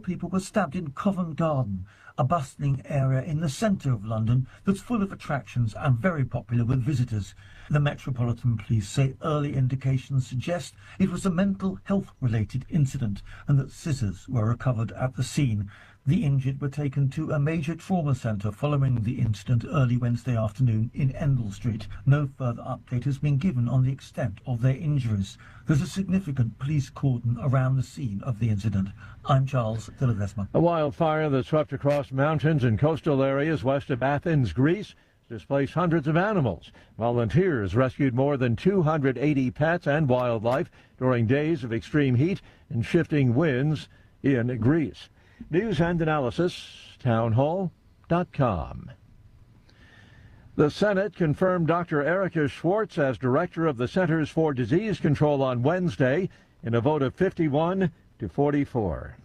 people were stabbed in Covent Garden, a bustling area in the centre of London that's full of attractions and very popular with visitors. The Metropolitan Police say early indications suggest it was a mental health-related incident and that scissors were recovered at the scene. The injured were taken to a major trauma centre following the incident early Wednesday afternoon in Endell Street. No further update has been given on the extent of their injuries. There's a significant police cordon around the scene of the incident. I'm Charles de Ledesma. A wildfire that swept across mountains and coastal areas west of Athens, Greece, displaced hundreds of animals. Volunteers rescued more than 280 pets and wildlife during days of extreme heat and shifting winds in Greece. News and analysis, townhall.com. The Senate confirmed Dr. Erica Schwartz as director of the Centers for Disease Control on Wednesday in a vote of 51 to 44.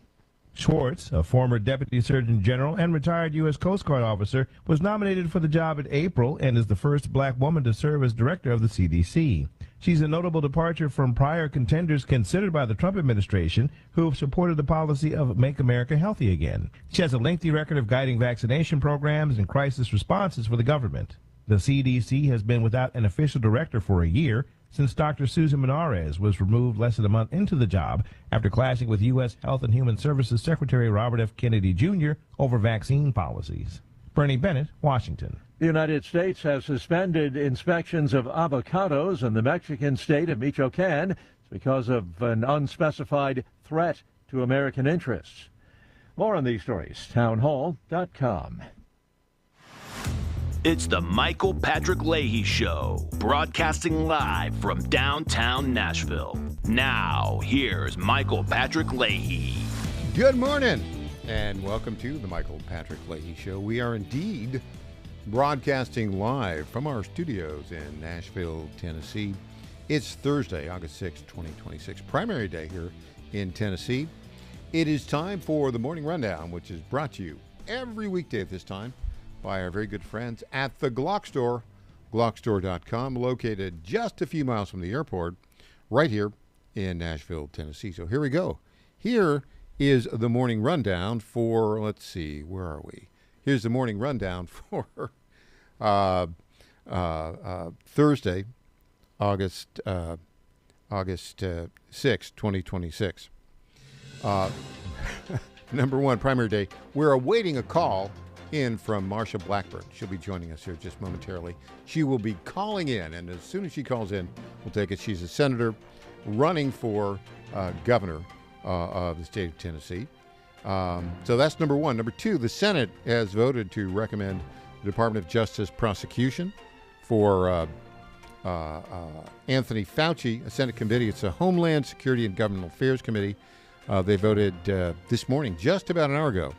Schwartz, a former Deputy Surgeon General and retired U.S. Coast Guard officer, was nominated for the job in April and is the first black woman to serve as director of the CDC. She's a notable departure from prior contenders considered by the Trump administration who have supported the policy of Make America Healthy Again. She has a lengthy record of guiding vaccination programs and crisis responses for the government. The CDC has been without an official director for a year since Dr. Susan Menarez was removed less than a month into the job after clashing with U.S. Health and Human Services Secretary Robert F. Kennedy Jr. over vaccine policies. Bernie Bennett, Washington. The United States has suspended inspections of avocados in the Mexican state of Michoacan because of an unspecified threat to American interests. More on these stories, townhall.com. It's the Michael Patrick Leahy Show, broadcasting live from downtown Nashville. Now, here's Michael Patrick Leahy. Good morning, and welcome to the Michael Patrick Leahy Show. We are indeed broadcasting live from our studios in Nashville, Tennessee. It's Thursday, August 6, 2026, primary day here in Tennessee. It is time for the Morning Rundown, which is brought to you every weekday at this time by our very good friends at the Glock Store, glockstore.com, located just a few miles from the airport, right here in Nashville, Tennessee. So here we go. Here is the Morning Rundown for, let's see, where are we? Here's the Morning Rundown for Thursday, August 6, 2026. Number one, primary day. We're awaiting a call in from Marsha Blackburn. She'll be joining us here just momentarily. She will be calling in, and as soon as she calls in, we'll take it. She's a senator running for governor of the state of Tennessee. So that's number one. Number two, the Senate has voted to recommend the Department of Justice prosecution for Anthony Fauci, a Senate committee. It's a Homeland Security and Governmental Affairs Committee. They voted this morning, just about an hour ago,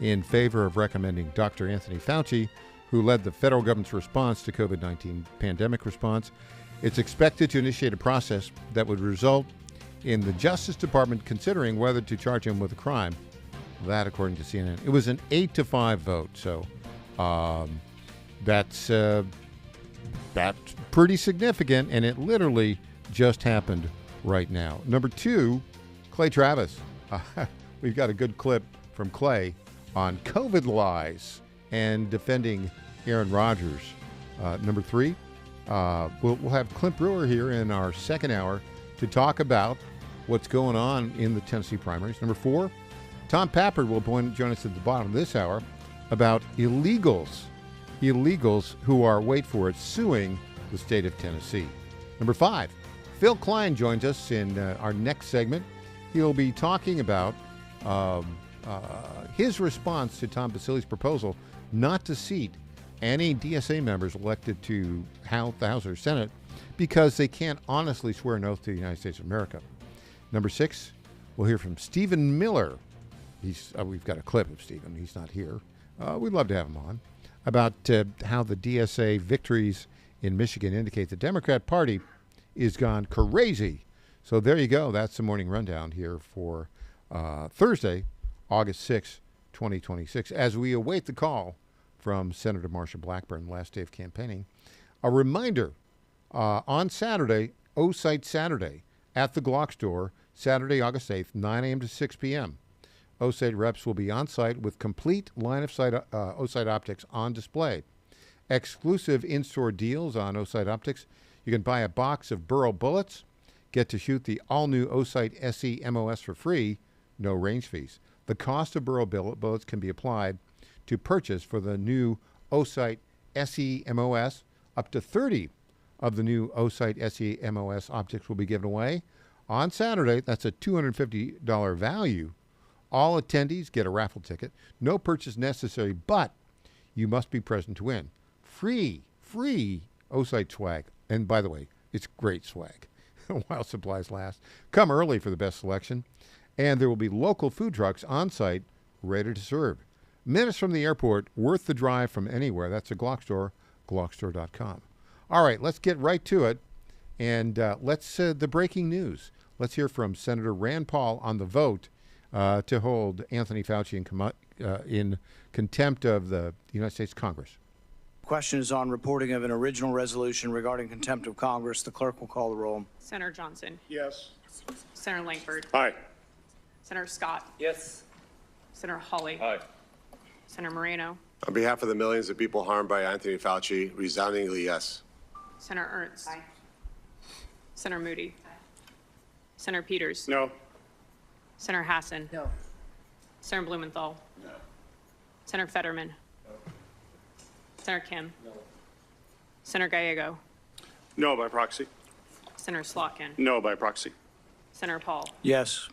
in favor of recommending Dr. Anthony Fauci, who led the federal government's response to COVID-19 pandemic response. It's expected to initiate a process that would result in the Justice Department considering whether to charge him with a crime. That, according to CNN. It was an 8-5 vote, so that's pretty significant, and it literally just happened right now. Number two, Clay Travis. We've got a good clip from Clay on COVID lies and defending Aaron Rodgers. Number three, we'll have Clint Brewer here in our second hour to talk about what's going on in the Tennessee primaries. Number four, Tom Pappard will join us at the bottom of this hour about illegals who are, wait for it, suing the state of Tennessee. Number five, Phil Klein joins us in our next segment. He'll be talking about his response to Tom Basili's proposal not to seat any DSA members elected to the House or Senate because they can't honestly swear an oath to the United States of America. Number six, we'll hear from Stephen Miller. We've got a clip of Stephen. He's not here. We'd love to have him on about how the DSA victories in Michigan indicate the Democrat Party is gone crazy. So there you go. That's the Morning Rundown here for Thursday, August 6, 2026. As we await the call from Senator Marsha Blackburn, last day of campaigning, a reminder on Saturday, O-Site Saturday, at the Glock Store, Saturday, August 8th, 9 a.m. to 6 p.m. OSIGHT reps will be on site with complete line-of-sight OSIGHT optics on display. Exclusive in-store deals on OSIGHT optics. You can buy a box of Burrow bullets, get to shoot the all-new OSIGHT SE MOS for free, no range fees. The cost of Burrow bullets can be applied to purchase for the new OSIGHT SE MOS. Up to 30 of the new OSIGHT SE MOS optics will be given away on Saturday. That's a $250 value. All attendees get a raffle ticket. No purchase necessary, but you must be present to win. Free OSIGHT swag. And by the way, it's great swag while supplies last. Come early for the best selection. And there will be local food trucks on site ready to serve. Minutes from the airport, worth the drive from anywhere. That's a Glock store, glockstore.com. All right, let's get right to it. And let's the breaking news. Let's hear from Senator Rand Paul on the vote to hold Anthony Fauci in contempt of the United States Congress. Question is on reporting of an original resolution regarding contempt of Congress. The clerk will call the roll. Senator Johnson. Yes. Senator Langford. Aye. Senator Scott. Yes. Senator Hawley. Aye. Senator Moreno. On behalf of the millions of people harmed by Anthony Fauci, resoundingly yes. Senator Ernst. Aye. Senator Moody. Aye. Senator Peters. No. Senator Hassan. No. Senator Blumenthal. No. Senator Fetterman. No. Senator Kim. No. Senator Gallego. No by proxy. Senator Slotkin. No by proxy. Senator Paul. Yes.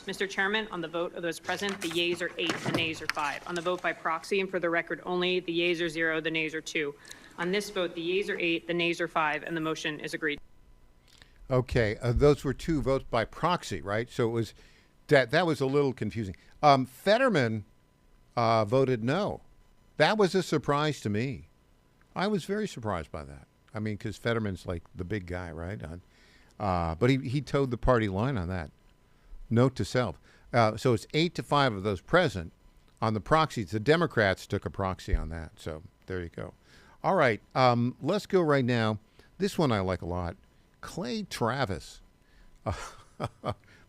Mr. Chairman, on the vote of those present, the yeas are 8, the nays are 5. On the vote by proxy, and for the record only, the yeas are 0, the nays are 2. On this vote, the yeas are 8, the nays are 5, and the motion is agreed. Okay, those were 2 votes by proxy, right? So it was that was a little confusing. Fetterman voted no. That was a surprise to me. I was very surprised by that. I mean, because Fetterman's like the big guy, right? But he towed the party line on that. Note to self. So it's 8-5 of those present on the proxies. The Democrats took a proxy on that. So there you go. All right. Let's go right now. This one I like a lot. Clay Travis.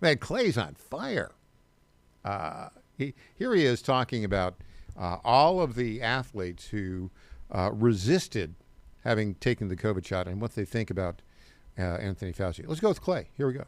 Man, Clay's on fire. Here he is talking about all of the athletes who resisted having taken the COVID shot and what they think about Anthony Fauci. Let's go with Clay. Here we go.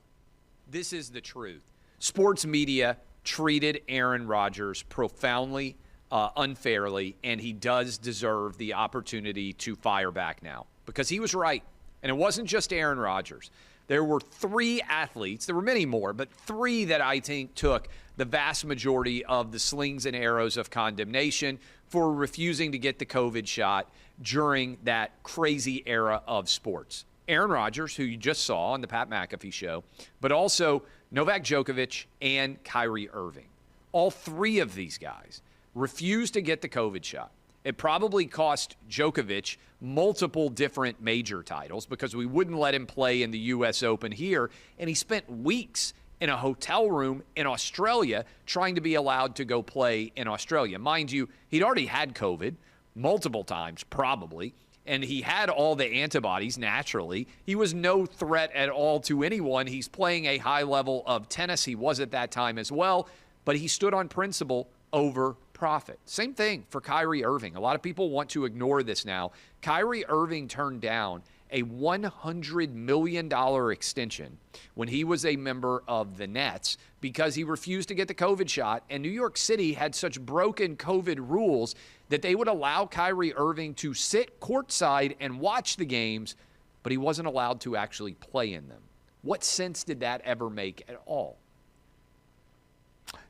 This is the truth. Sports media treated Aaron Rodgers profoundly, unfairly, and he does deserve the opportunity to fire back now because he was right. And it wasn't just Aaron Rodgers. There were 3 athletes, there were many more, but 3 that I think took the vast majority of the slings and arrows of condemnation for refusing to get the COVID shot during that crazy era of sports. Aaron Rodgers, who you just saw on the Pat McAfee show, but also Novak Djokovic and Kyrie Irving. All 3 of these guys refused to get the COVID shot. It probably cost Djokovic multiple different major titles because we wouldn't let him play in the U.S. Open here, and he spent weeks in a hotel room in Australia trying to be allowed to go play in Australia. Mind you, he'd already had COVID multiple times, probably, and he had all the antibodies naturally. He was no threat at all to anyone. He's playing a high level of tennis. He was at that time as well, but he stood on principle over profit. Same thing for Kyrie Irving. A lot of people want to ignore this now. Kyrie Irving turned down a $100 million extension when he was a member of the Nets because he refused to get the COVID shot. And New York City had such broken COVID rules that they would allow Kyrie Irving to sit courtside and watch the games, but he wasn't allowed to actually play in them. What sense did that ever make at all?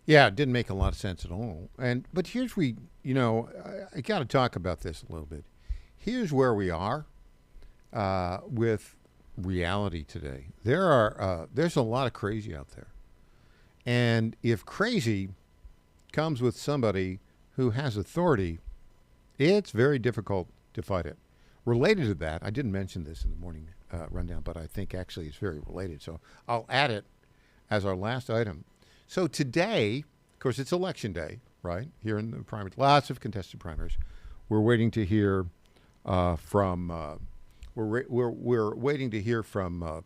Yeah, it didn't make a lot of sense at all. But here's I got to talk about this a little bit. Here's where we are with reality today. There's a lot of crazy out there. And if crazy comes with somebody who has authority, it's very difficult to fight it. Related to that, I didn't mention this in the morning rundown, but I think actually it's very related. So I'll add it as our last item. So today, of course, it's election day, right? Here in the primary, lots of contested primaries. We're waiting to hear from we're waiting to hear from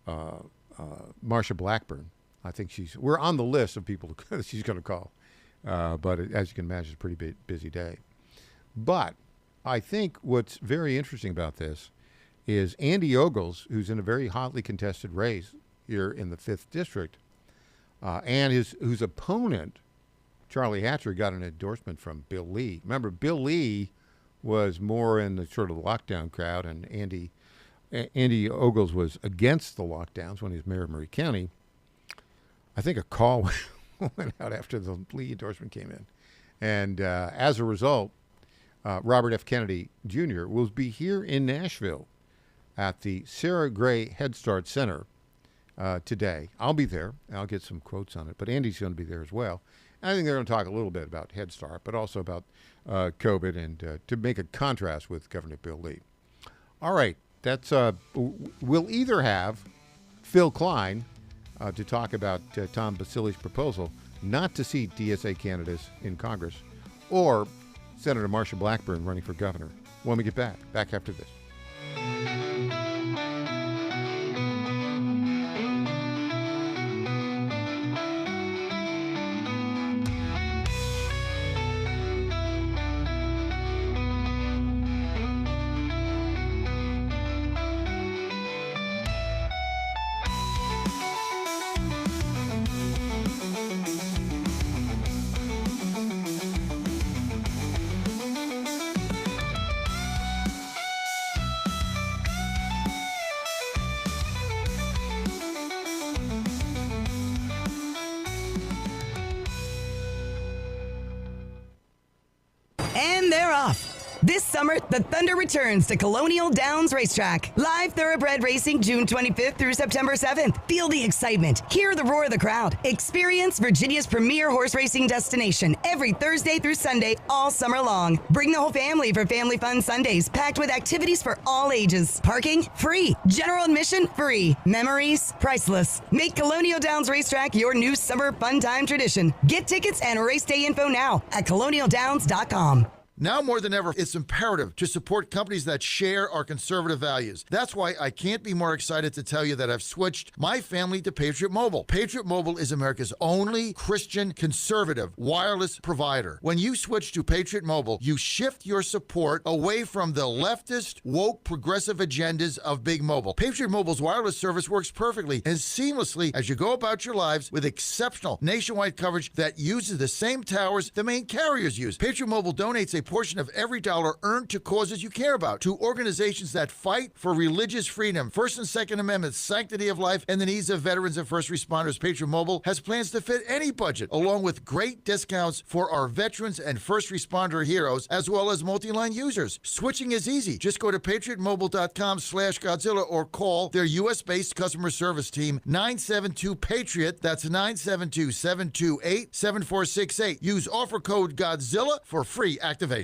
Marsha Blackburn I think we're on the list of people she's going to call. But as you can imagine, it's a pretty busy day. But I think what's very interesting about this is Andy Ogles, who's in a very hotly contested race here in the 5th District, and whose opponent, Charlie Hatcher, got an endorsement from Bill Lee. Remember, Bill Lee was more in the sort of lockdown crowd, and Andy Ogles was against the lockdowns when he was mayor of Murray County. I think a call went out after the Lee endorsement came in. And as a result, Robert F. Kennedy Jr. will be here in Nashville at the Sarah Gray Head Start Center today. I'll be there. I'll get some quotes on it, but Andy's going to be there as well. And I think they're going to talk a little bit about Head Start, but also about COVID and to make a contrast with Governor Bill Lee. All right, that's we'll either have Phil Klein to talk about Tom Basili's proposal not to seat DSA candidates in Congress, or Senator Marsha Blackburn running for governor when we get back after this. And they're off. This summer, the Thunder returns to Colonial Downs Racetrack. Live thoroughbred racing June 25th through September 7th. Feel the excitement. Hear the roar of the crowd. Experience Virginia's premier horse racing destination every Thursday through Sunday all summer long. Bring the whole family for Family Fun Sundays, packed with activities for all ages. Parking? Free. General admission? Free. Memories? Priceless. Make Colonial Downs Racetrack your new summer fun time tradition. Get tickets and race day info now at colonialdowns.com. Now more than ever, it's imperative to support companies that share our conservative values. That's why I can't be more excited to tell you that I've switched my family to Patriot Mobile. Patriot Mobile is America's only Christian conservative wireless provider. When you switch to Patriot Mobile, you shift your support away from the leftist, woke, progressive agendas of Big Mobile. Patriot Mobile's wireless service works perfectly and seamlessly as you go about your lives with exceptional nationwide coverage that uses the same towers the main carriers use. Patriot Mobile donates a portion of every dollar earned to causes you care about, to organizations that fight for religious freedom, First and Second Amendments, sanctity of life, and the needs of veterans and first responders. Patriot Mobile has plans to fit any budget, along with great discounts for our veterans and first responder heroes, as well as multi-line users. Switching is easy. Just go to patriotmobile.com/Godzilla or call their U.S.-based customer service team, 972-PATRIOT. That's 972-728-7468. Use offer code Godzilla for free activation.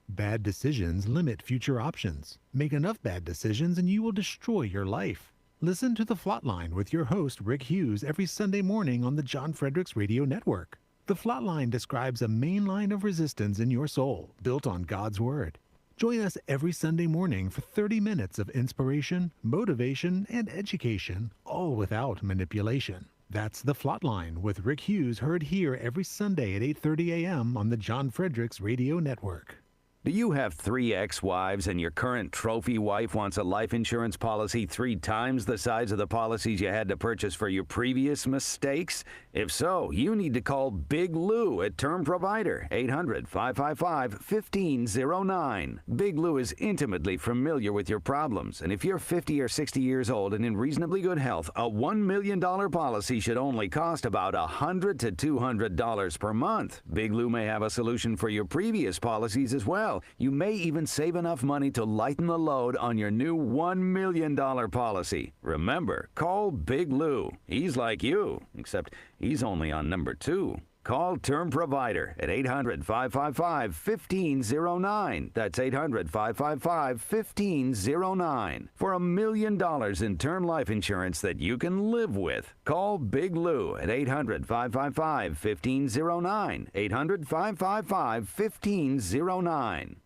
Bad decisions limit future options. Make enough bad decisions and you will destroy your life. Listen to The Flatline with your host, Rick Hughes, every Sunday morning on the John Fredericks Radio Network. The Flatline describes a main line of resistance in your soul, built on God's Word. Join us every Sunday morning for 30 minutes of inspiration, motivation, and education, all without manipulation. That's The Flatline with Rick Hughes, heard here every Sunday at 8:30 a.m. on the John Fredericks Radio Network. Do you have 3 ex-wives and your current trophy wife wants a life insurance policy 3 times the size of the policies you had to purchase for your previous mistakes? If so, you need to call Big Lou at Term Provider, 800-555-1509. Big Lou is intimately familiar with your problems, and if you're 50 or 60 years old and in reasonably good health, a $1 million policy should only cost about $100 to $200 per month. Big Lou may have a solution for your previous policies as well. You may even save enough money to lighten the load on your new $1 million policy. Remember, call Big Lou. He's like you, except he's only on number 2. Call Term Provider at 800-555-1509. That's 800-555-1509. For $1 million in term life insurance that you can live with. Call Big Lou at 800-555-1509. 800-555-1509.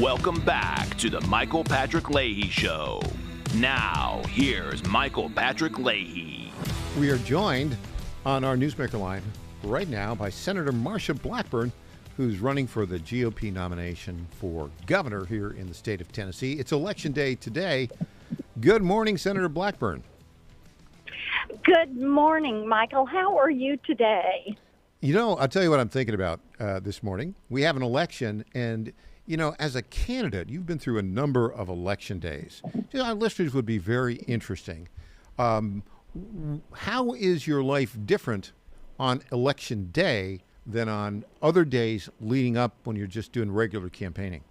Welcome back to the Michael Patrick Leahy Show. Now, here's Michael Patrick Leahy. We are joined on our Newsmaker line right now by Senator Marsha Blackburn, who's running for the GOP nomination for governor here in the state of Tennessee. It's Election Day today. Good morning, Senator Blackburn. Good morning, Michael. How are you today? You know, I'll tell you what I'm thinking about this morning. We have an election, and, you know, as a candidate, you've been through a number of election days. You know, our listeners would be very interesting. How is your life different on Election Day than on other days leading up when you're just doing regular campaigning?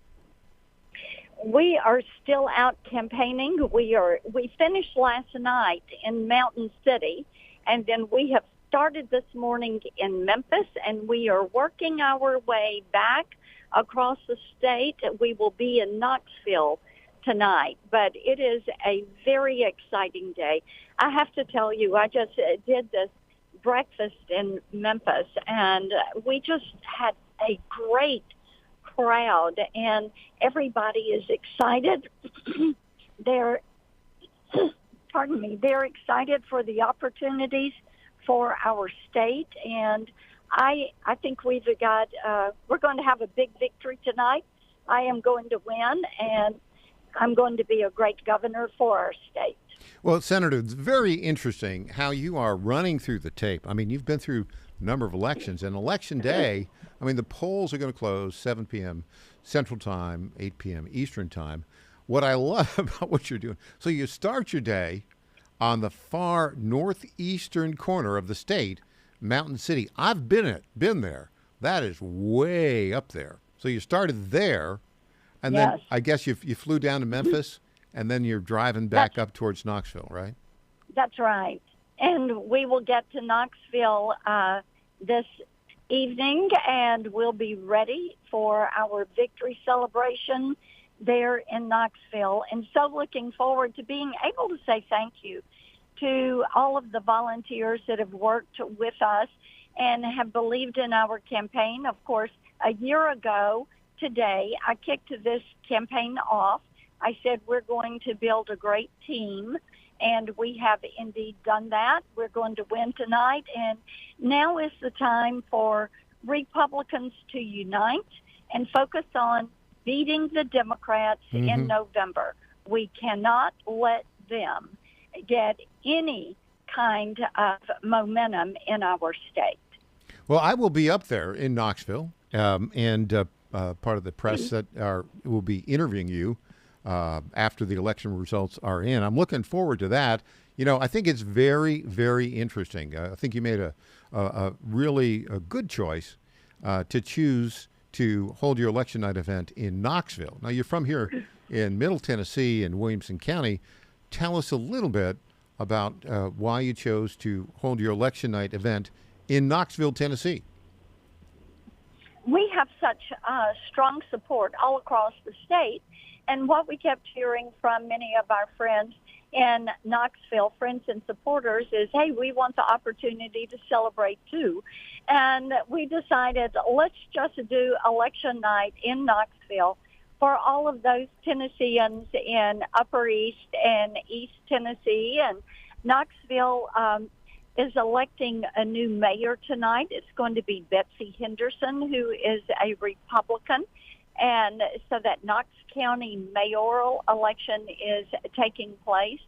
We are still out campaigning. We finished last night in Mountain City, and then we have started this morning in Memphis, and we are working our way back across the state. We will be in Knoxville tonight, but it is a very exciting day. I have to tell you, I just did this breakfast in Memphis, and we just had a great crowd, and everybody is excited. They're excited for the opportunities for our state, and I think we're going to have a big victory tonight. I am going to win, and I'm going to be a great governor for our state. Well, Senator, it's very interesting how you are running through the tape. I mean, you've been through a number of elections, and Election Day, I mean, the polls are going to close 7 p.m. Central Time, 8 p.m. Eastern Time. What I love about what you're doing, so you start your day on the far northeastern corner of the state, Mountain City. I've been there. That is way up there. So you started there, and then I guess you flew down to Memphis, and then you're driving back up towards Knoxville, right? That's right. And we will get to Knoxville this evening, and we'll be ready for our victory celebration there in Knoxville. And so looking forward to being able to say thank you to all of the volunteers that have worked with us and have believed in our campaign. Of course, a year ago today, I kicked this campaign off. I said we're going to build a great team, and we have indeed done that. We're going to win tonight, and now is the time for Republicans to unite and focus on beating the Democrats in November. We cannot let them get any kind of momentum in our state. Well, I will be up there in Knoxville, and part of the press that will be interviewing you after the election results are in. I'm looking forward to that. You know, I think it's very, very interesting. I think you made a really good choice to choose to hold your election night event in Knoxville. Now, you're from here in Middle Tennessee in Williamson County. Tell us a little bit about why you chose to hold your election night event in Knoxville, Tennessee. We have such strong support all across the state. And what we kept hearing from many of our friends in Knoxville, friends and supporters, is, hey, we want the opportunity to celebrate too. And we decided, let's just do election night in Knoxville for all of those Tennesseans in Upper East and East Tennessee. And Knoxville is electing a new mayor tonight. It's going to be Betsy Henderson, who is a Republican. And so that Knox County mayoral election is taking place.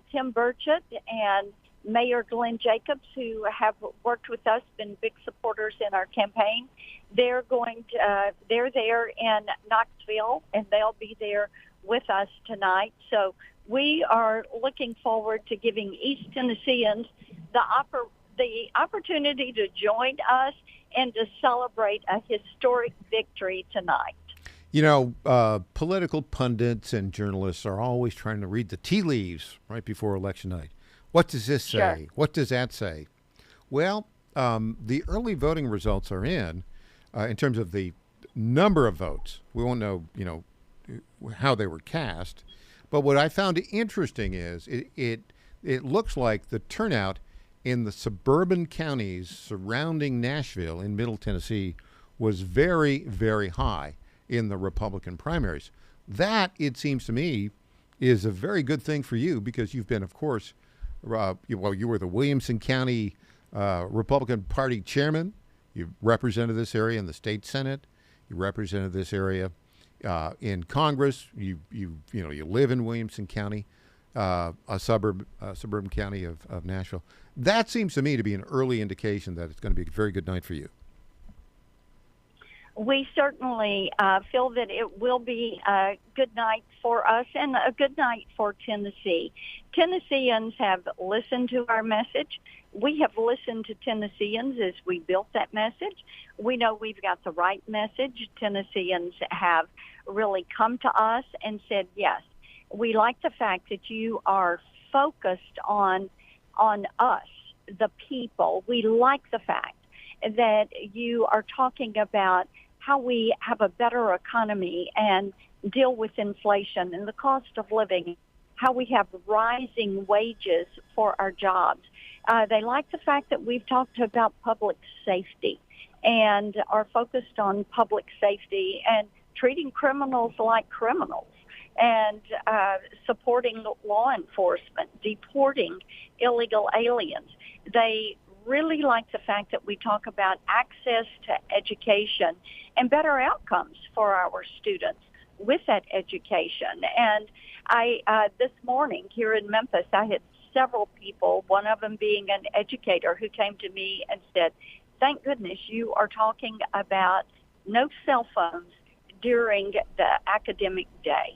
Tim Burchett and Mayor Glenn Jacobs, who have worked with us, been big supporters in our campaign, they're there in Knoxville, and they'll be there with us tonight. So we are looking forward to giving East Tennesseans the opportunity to join us and to celebrate a historic victory tonight. You know, political pundits and journalists are always trying to read the tea leaves right before election night. What does this say? Sure. What does that say? Well, the early voting results are in terms of the number of votes. We won't know, you know, how they were cast. But what I found interesting is it looks like the turnout in the suburban counties surrounding Nashville in Middle Tennessee was very, very high in the Republican primaries. That, it seems to me, is a very good thing for you because you've been, of course, you were the Williamson County Republican Party chairman. You represented this area in the state Senate. You represented this area in Congress. You live in Williamson County, a suburban county of Nashville. That seems to me to be an early indication that it's going to be a very good night for you. We certainly feel that it will be a good night for us and a good night for Tennessee. Tennesseans have listened to our message. We have listened to Tennesseans as we built that message. We know we've got the right message. Tennesseans have really come to us and said, yes, we like the fact that you are focused on us, the people. We like the fact that you are talking about how we have a better economy and deal with inflation and the cost of living, how we have rising wages for our jobs. They like the fact that we've talked about public safety and are focused on public safety and treating criminals like criminals and supporting law enforcement, deporting illegal aliens. They really like the fact that we talk about access to education and better outcomes for our students with that education. And this morning here in Memphis, I had several people, one of them being an educator, who came to me and said, thank goodness you are talking about no cell phones during the academic day.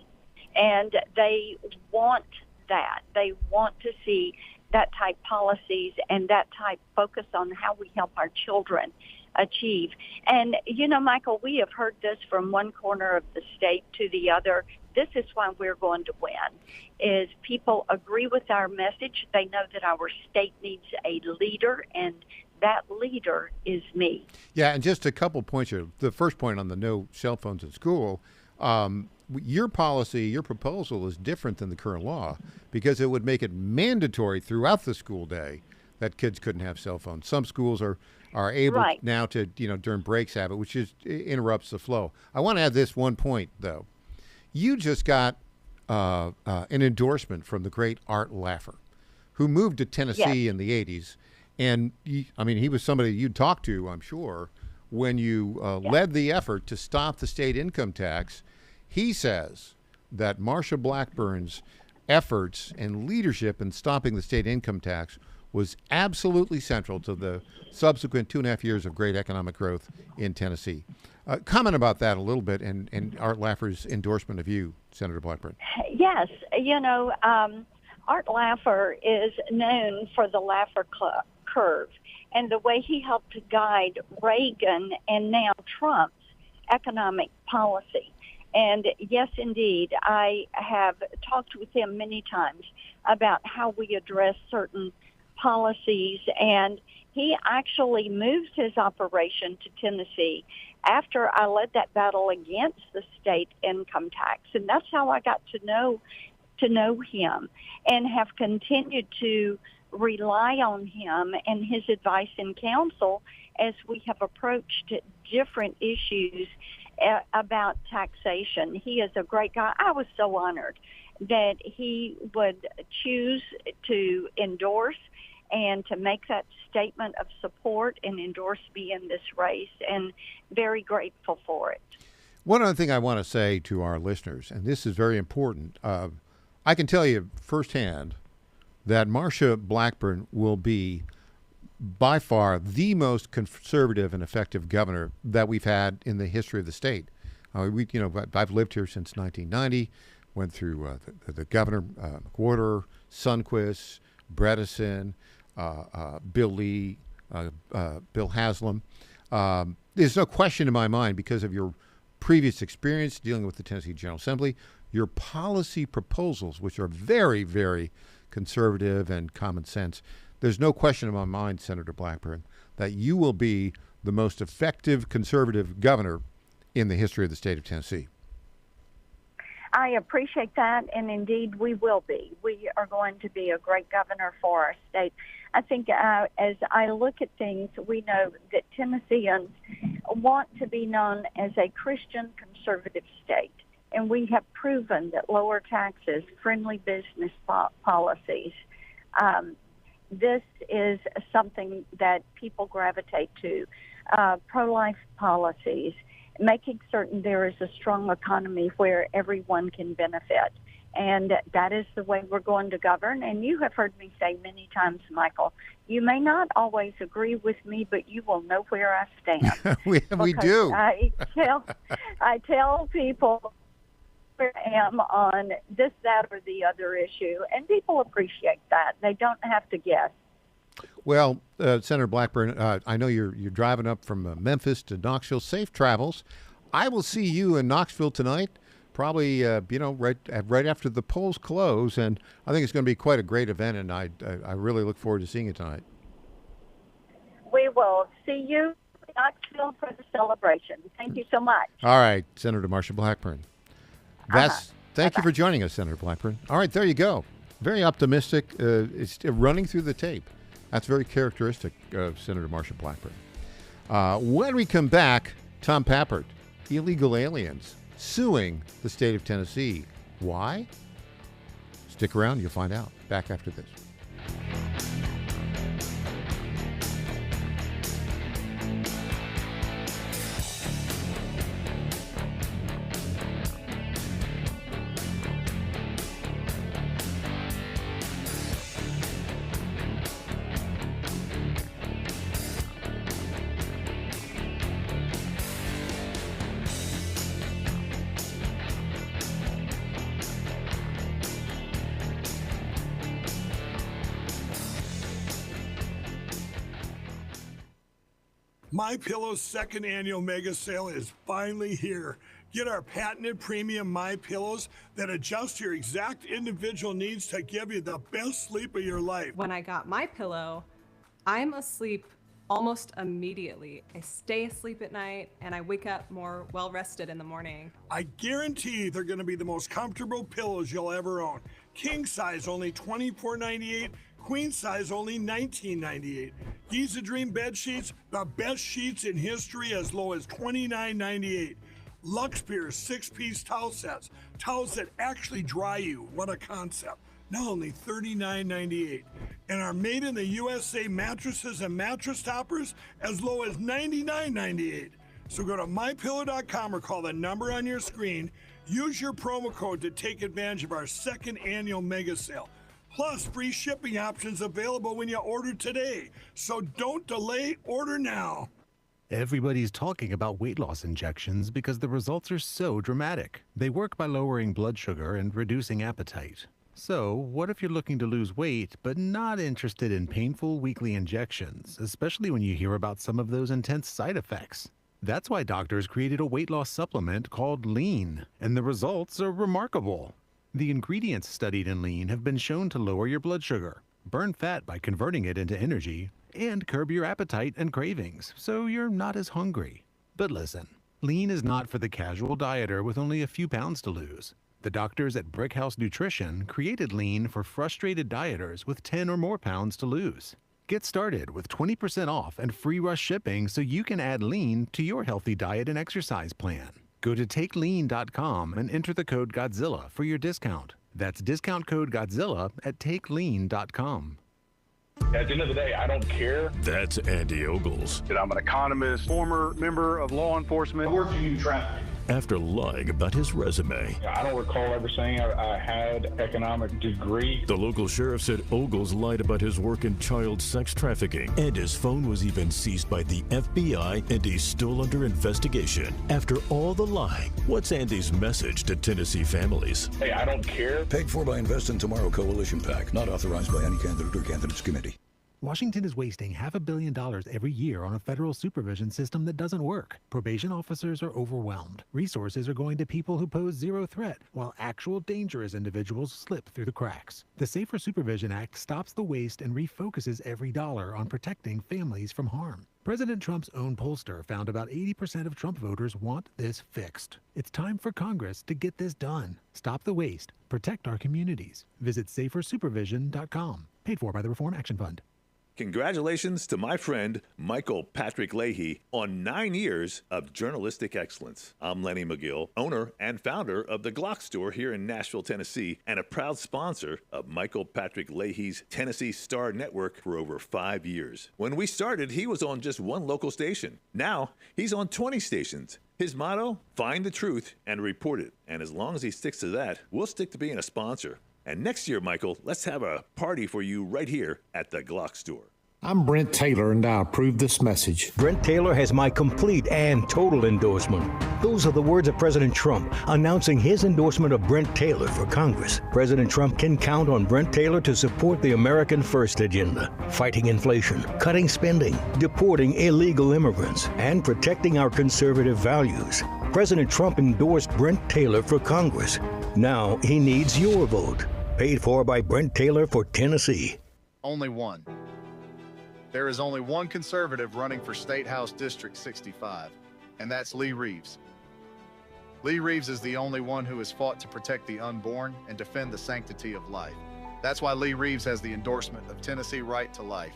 And they want that. They want to see that type policies and that type focus on how we help our children achieve. And, Michael, we have heard this from one corner of the state to the other. This is why we're going to win, is people agree with our message. They know that our state needs a leader, and that leader is me. Yeah, and just a couple points here. The first point on the no cell phones in school, your policy, your proposal is different than the current law because it would make it mandatory throughout the school day that kids couldn't have cell phones. Some schools are able now to, during breaks have it, which interrupts the flow. I want to add this one point, though. You just got an endorsement from the great Art Laffer, who moved to Tennessee in the 80s. And, he was somebody you'd talk to, I'm sure, when you led the effort to stop the state income tax. He says that Marsha Blackburn's efforts and leadership in stopping the state income tax was absolutely central to the subsequent 2.5 years of great economic growth in Tennessee. Comment about that a little bit and Art Laffer's endorsement of you, Senator Blackburn. Yes. Art Laffer is known for the Laffer curve and the way he helped to guide Reagan and now Trump's economic policy. And yes, indeed, I have talked with him many times about how we address certain policies, and he actually moved his operation to Tennessee after I led that battle against the state income tax. And that's how I got to know him and have continued to rely on him and his advice and counsel as we have approached different issues about taxation. He is a great guy. I was so honored that he would choose to endorse and to make that statement of support and endorse me in this race, and very grateful for it. One other thing I want to say to our listeners, and this is very important, I can tell you firsthand that Marsha Blackburn will be by far the most conservative and effective governor that we've had in the history of the state. I've lived here since 1990, went through the governor, McWhorter, Sundquist, Bredesen, Bill Lee, Bill Haslam. There's no question in my mind, because of your previous experience dealing with the Tennessee General Assembly, your policy proposals, which are very, very conservative and common sense, there's no question in my mind, Senator Blackburn, that you will be the most effective conservative governor in the history of the state of Tennessee. I appreciate that, and indeed we will be. We are going to be a great governor for our state. I think as I look at things, we know that Tennesseans want to be known as a Christian conservative state, and we have proven that lower taxes, friendly business policies, this is something that people gravitate to. Pro-life policies, making certain there is a strong economy where everyone can benefit. And that is the way we're going to govern. And you have heard me say many times, Michael, you may not always agree with me, but you will know where I stand. we do. I tell people where I am on this, that, or the other issue, and people appreciate that. They don't have to guess. Well, Senator Blackburn, I know you're driving up from Memphis to Knoxville. Safe travels. I will see you in Knoxville tonight, probably right after the polls close, and I think it's going to be quite a great event, and I really look forward to seeing you tonight. We will see you in Knoxville for the celebration. Thank you so much. All right, Senator Marsha Blackburn. Thank you for joining us, Senator Blackburn. All right, there you go. Very optimistic. It's running through the tape. That's very characteristic of Senator Marsha Blackburn. When we come back, Tom Pappert, illegal aliens suing the state of Tennessee. Why? Stick around, you'll find out. Back after this. MyPillow's second annual mega sale is finally here. Get our patented premium MyPillows that adjust your exact individual needs to give you the best sleep of your life. When I got MyPillow, I'm asleep almost immediately. I stay asleep at night and I wake up more well-rested in the morning. I guarantee they're going to be the most comfortable pillows you'll ever own. King size only $24.98. Queen size only $19.98. Giza Dream bed sheets, the best sheets in history, as low as $29.98. Lux Pier 6-piece towel sets, towels that actually dry you. What a concept. Now only $39.98. And our made in the USA mattresses and mattress toppers as low as $99.98. So go to mypillow.com or call the number on your screen. Use your promo code to take advantage of our second annual mega sale. Plus, free shipping options available when you order today. So don't delay, order now. Everybody's talking about weight loss injections because the results are so dramatic. They work by lowering blood sugar and reducing appetite. So, what if you're looking to lose weight but not interested in painful weekly injections, especially when you hear about some of those intense side effects? That's why doctors created a weight loss supplement called Lean, and the results are remarkable. The ingredients studied in Lean have been shown to lower your blood sugar, burn fat by converting it into energy, and curb your appetite and cravings, so you're not as hungry. But listen, Lean is not for the casual dieter with only a few pounds to lose. The doctors at Brickhouse Nutrition created Lean for frustrated dieters with 10 or more pounds to lose. Get started with 20% off and free rush shipping so you can add Lean to your healthy diet and exercise plan. Go to takelean.com and enter the code Godzilla for your discount. That's discount code Godzilla at takelean.com. At the end of the day, I don't care. That's Andy Ogles. I'm an economist, former member of law enforcement. I work in traffic. After lying about his resume. I don't recall ever saying I had an economic degree. The local sheriff said Ogles lied about his work in child sex trafficking, and his phone was even seized by the FBI, and he's still under investigation. After all the lying, what's Andy's message to Tennessee families? Hey, I don't care. Paid for by Invest in Tomorrow Coalition PAC, not authorized by any candidate or candidates committee. Washington is wasting $500 million every year on a federal supervision system that doesn't work. Probation officers are overwhelmed. Resources are going to people who pose zero threat, while actual dangerous individuals slip through the cracks. The Safer Supervision Act stops the waste and refocuses every dollar on protecting families from harm. President Trump's own pollster found about 80% of Trump voters want this fixed. It's time for Congress to get this done. Stop the waste. Protect our communities. Visit safersupervision.com. Paid for by the Reform Action Fund. Congratulations to my friend Michael Patrick Leahy on 9 years of journalistic excellence. I'm Lenny McGill, owner and founder of the Glock Store here in Nashville, Tennessee, and a proud sponsor of Michael Patrick Leahy's Tennessee Star Network for over 5 years. When we started, he was on just one local station. Now, he's on 20 stations. His motto, find the truth and report it. And as long as he sticks to that, we'll stick to being a sponsor. And next year, Michael, let's have a party for you right here at the Glock Store. I'm Brent Taylor, and I approve this message. Brent Taylor has my complete and total endorsement. Those are the words of President Trump announcing his endorsement of Brent Taylor for Congress. President Trump can count on Brent Taylor to support the American First agenda, fighting inflation, cutting spending, deporting illegal immigrants, and protecting our conservative values. President Trump endorsed Brent Taylor for Congress. Now he needs your vote. Paid for by Brent Taylor for Tennessee. Only one. There is only one conservative running for State House District 65, and that's Lee Reeves. Lee Reeves is the only one who has fought to protect the unborn and defend the sanctity of life. That's why Lee Reeves has the endorsement of Tennessee Right to Life.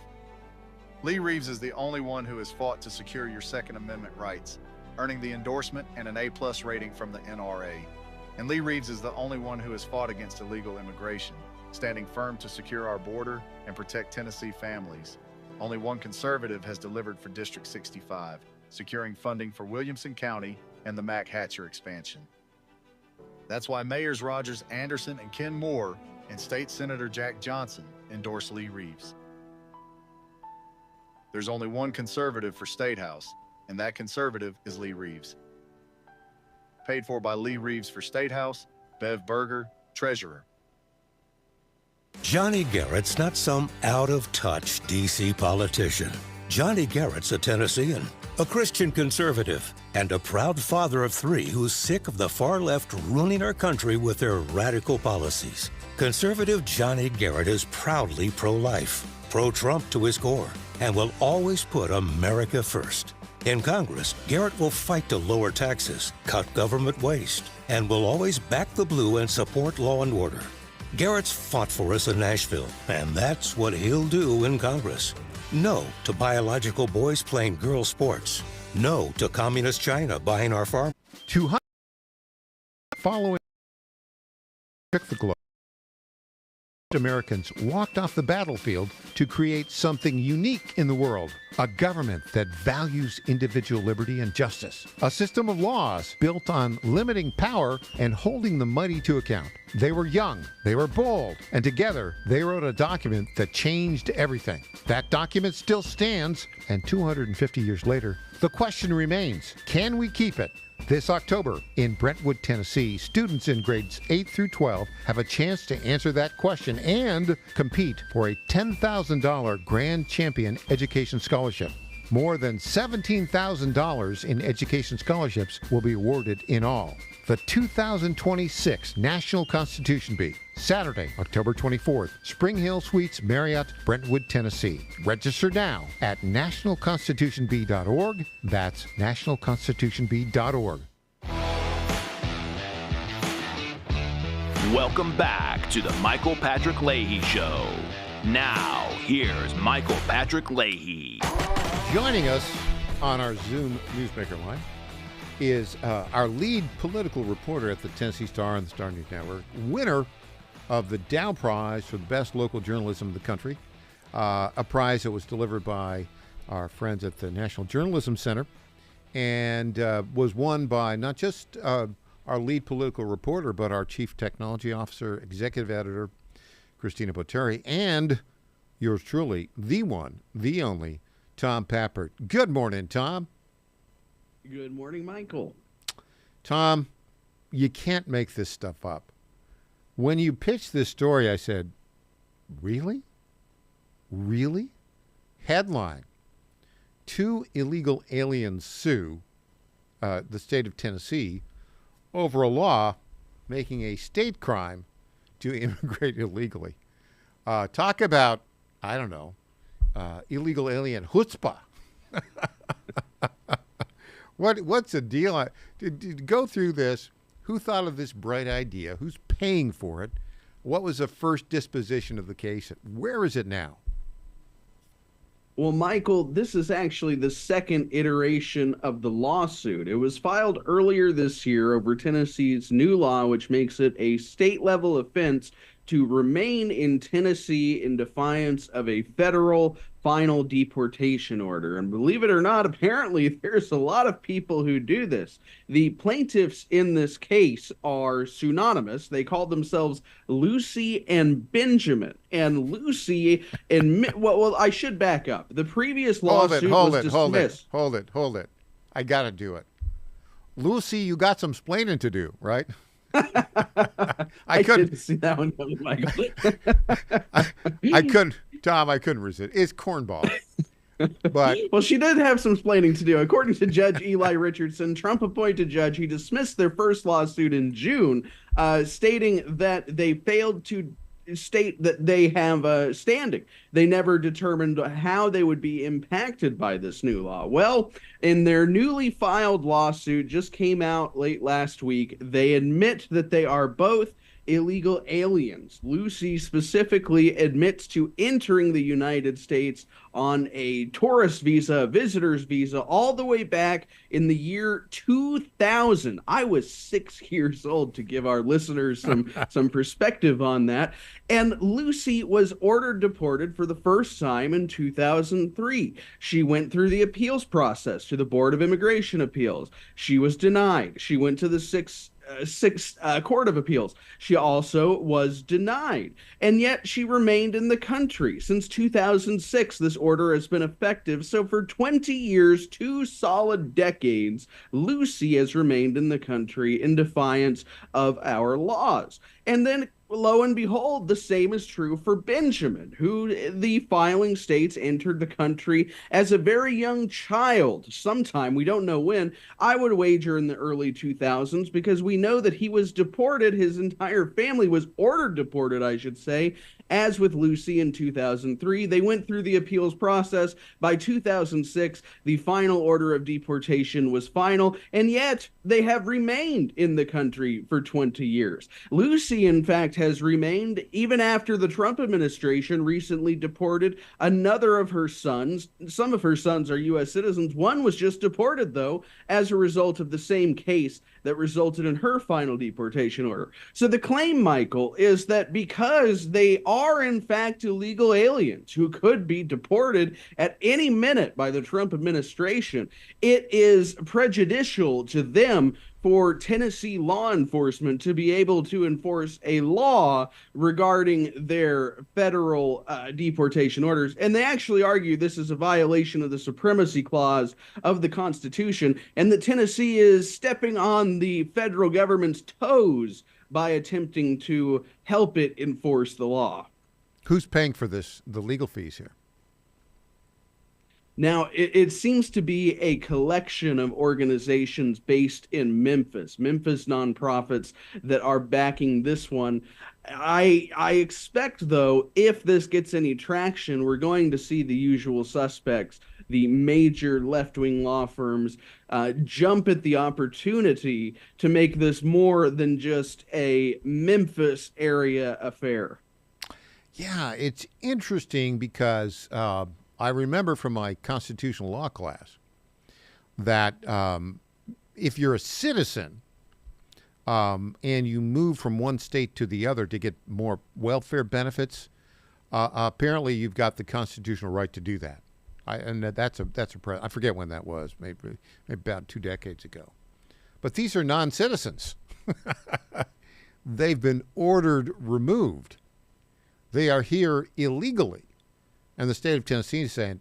Lee Reeves is the only one who has fought to secure your Second Amendment rights, earning the endorsement and an A+ rating from the NRA. And Lee Reeves is the only one who has fought against illegal immigration, standing firm to secure our border and protect Tennessee families. Only one conservative has delivered for District 65, securing funding for Williamson County and the Mac Hatcher expansion. That's why Mayors Rogers Anderson and Ken Moore and State Senator Jack Johnson endorse Lee Reeves. There's only one conservative for State House, and that conservative is Lee Reeves. Paid for by Lee Reeves for State House, Bev Berger, Treasurer. Johnny Garrett's not some out-of-touch D.C. politician. Johnny Garrett's a Tennessean, a Christian conservative, and a proud father of 3 who's sick of the far left ruining our country with their radical policies. Conservative Johnny Garrett is proudly pro-life, pro-Trump to his core, and will always put America first. In Congress, Garrett will fight to lower taxes, cut government waste, and will always back the blue and support law and order. Garrett's fought for us in Nashville, and that's what he'll do in Congress. No to biological boys playing girl sports. No to communist China buying our farm. 200 following took the globe. Americans walked off the battlefield to create something unique in the world, a government that values individual liberty and justice, a system of laws built on limiting power and holding the mighty to account. They were young, they were bold, and together they wrote a document that changed everything. That document still stands, and 250 years later, the question remains, can we keep it? This October in Brentwood, Tennessee, students in grades 8 through 12 have a chance to answer that question and compete for a $10,000 Grand Champion Education Scholarship. More than $17,000 in education scholarships will be awarded in all. The 2026 National Constitution Bee, Saturday, October 24th, Spring Hill Suites, Marriott, Brentwood, Tennessee. Register now at nationalconstitutionbee.org. That's nationalconstitutionbee.org. Welcome back to the Michael Patrick Leahy Show. Now, here's Michael Patrick Leahy. Joining us on our Zoom Newsmaker line is our lead political reporter at the Tennessee Star and the Star News Network, winner of the Dow Prize for the best local journalism in the country, a prize that was delivered by our friends at the National Journalism Center and was won by not just our lead political reporter, but our chief technology officer, executive editor, Christina Botteri, and yours truly, the one, the only, Tom Pappert. Good morning, Tom. Good morning, Michael. Tom, you can't make this stuff up. When you pitched this story, I said, really? Really? Headline, 2 illegal aliens sue the state of Tennessee over a law making a state crime to immigrate illegally. Talk about, I don't know, illegal alien chutzpah. What's the deal? Did go through this. Who thought of this bright idea? Who's paying for it? What was the first disposition of the case? Where is it now? Well, Michael, this is actually the second iteration of the lawsuit. It was filed earlier this year over Tennessee's new law, which makes it a state-level offense to remain in Tennessee in defiance of a federal final deportation order. And believe it or not, apparently there's a lot of people who do this. The plaintiffs in this case are pseudonymous. They call themselves Lucy and Benjamin. And Lucy and well, I should back up. The previous lawsuit was dismissed. Hold it. I got to do it. Lucy, you got some splaining to do, right? I couldn't see that one coming, Michael. I couldn't, Tom. I couldn't resist. It's cornball. But well, she did have some splaining to do. According to Judge Eli Richardson, Trump-appointed judge, he dismissed their first lawsuit in June, stating that they failed to state that they have standing. They never determined how they would be impacted by this new law. Well, in their newly filed lawsuit, just came out late last week, they admit that they are both illegal aliens. Lucy specifically admits to entering the United States on a tourist visa, a visitor's visa, all the way back in the year 2000. I was 6 years old, to give our listeners some perspective on that. And Lucy was ordered deported for the first time in 2003. She went through the appeals process to the Board of Immigration Appeals. She was denied. She went to the Sixth Court of Appeals. She also was denied, and yet she remained in the country. Since 2006, this order has been effective. So for 20 years, 2 solid decades, Lucy has remained in the country in defiance of our laws. And then, lo and behold, the same is true for Benjamin, who the filing states entered the country as a very young child, sometime, we don't know when. I would wager in the early 2000s, because we know that he was deported. His entire family was ordered deported, I should say. As with Lucy in 2003, they went through the appeals process. By 2006, the final order of deportation was final, and yet they have remained in the country for 20 years. Lucy, in fact, has remained even after the Trump administration recently deported another of her sons. Some of her sons are U.S. citizens. One was just deported, though, as a result of the same case that resulted in her final deportation order. So the claim, Michael, is that because they are in fact illegal aliens who could be deported at any minute by the Trump administration, it is prejudicial to them for Tennessee law enforcement to be able to enforce a law regarding their federal deportation orders. And they actually argue this is a violation of the Supremacy Clause of the Constitution, and that Tennessee is stepping on the federal government's toes by attempting to help it enforce the law. Who's paying for this, the legal fees here? Now, it seems to be a collection of organizations based in Memphis nonprofits that are backing this one. I expect, though, if this gets any traction, we're going to see the usual suspects, the major left-wing law firms, jump at the opportunity to make this more than just a Memphis area affair. Yeah, it's interesting because I remember from my constitutional law class that if you're a citizen and you move from one state to the other to get more welfare benefits, apparently you've got the constitutional right to do that. I forget when that was, maybe about 2 decades ago. But these are non-citizens. They've been ordered removed. They are here illegally. And the state of Tennessee is saying,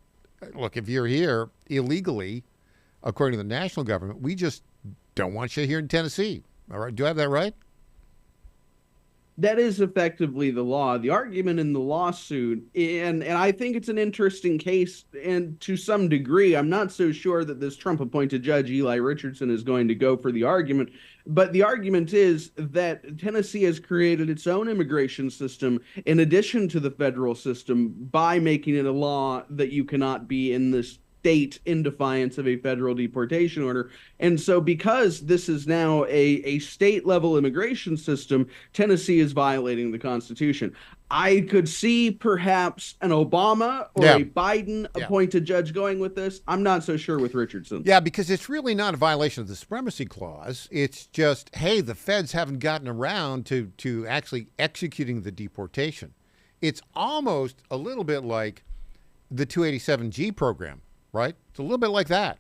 look, if you're here illegally, according to the national government, we just don't want you here in Tennessee. All right. Do I have that right? That is effectively the law. The argument in the lawsuit, and I think it's an interesting case, and to some degree, I'm not so sure that this Trump-appointed judge, Eli Richardson, is going to go for the argument. But the argument is that Tennessee has created its own immigration system in addition to the federal system by making it a law that you cannot be in this state in defiance of a federal deportation order. And so because this is now a state-level immigration system, Tennessee is violating the Constitution. I could see perhaps an Obama or a Biden appointed judge going with this. I'm not so sure with Richardson. Yeah, because it's really not a violation of the Supremacy Clause. It's just, hey, the feds haven't gotten around to actually executing the deportation. It's almost a little bit like the 287G program, right? It's a little bit like that.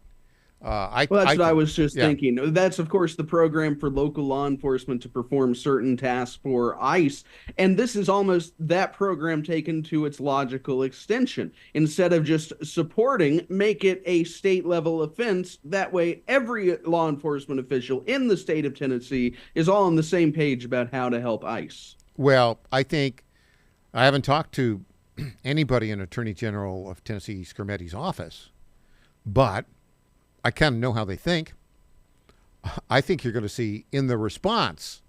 That's what I was just thinking. That's, of course, the program for local law enforcement to perform certain tasks for ICE. And this is almost that program taken to its logical extension. Instead of just supporting, make it a state-level offense. That way, every law enforcement official in the state of Tennessee is all on the same page about how to help ICE. Well, I think I haven't talked to anybody in Attorney General of Tennessee Skermetti's office, but I kind of know how they think. I think you're going to see in the response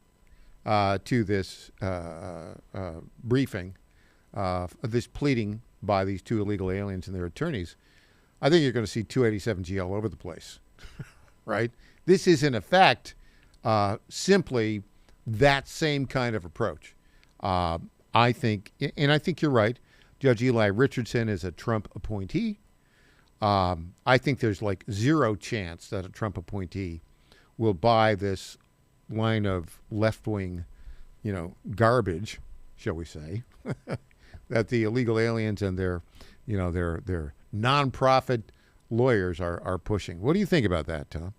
to this briefing, this pleading by these two illegal aliens and their attorneys, I think you're going to see 287G all over the place, right? This is, in effect, simply that same kind of approach. I think, and I think you're right, Judge Eli Richardson is a Trump appointee. I think there's like zero chance that a Trump appointee will buy this line of left-wing, garbage, shall we say, that the illegal aliens and their nonprofit lawyers are pushing. What do you think about that, Tom?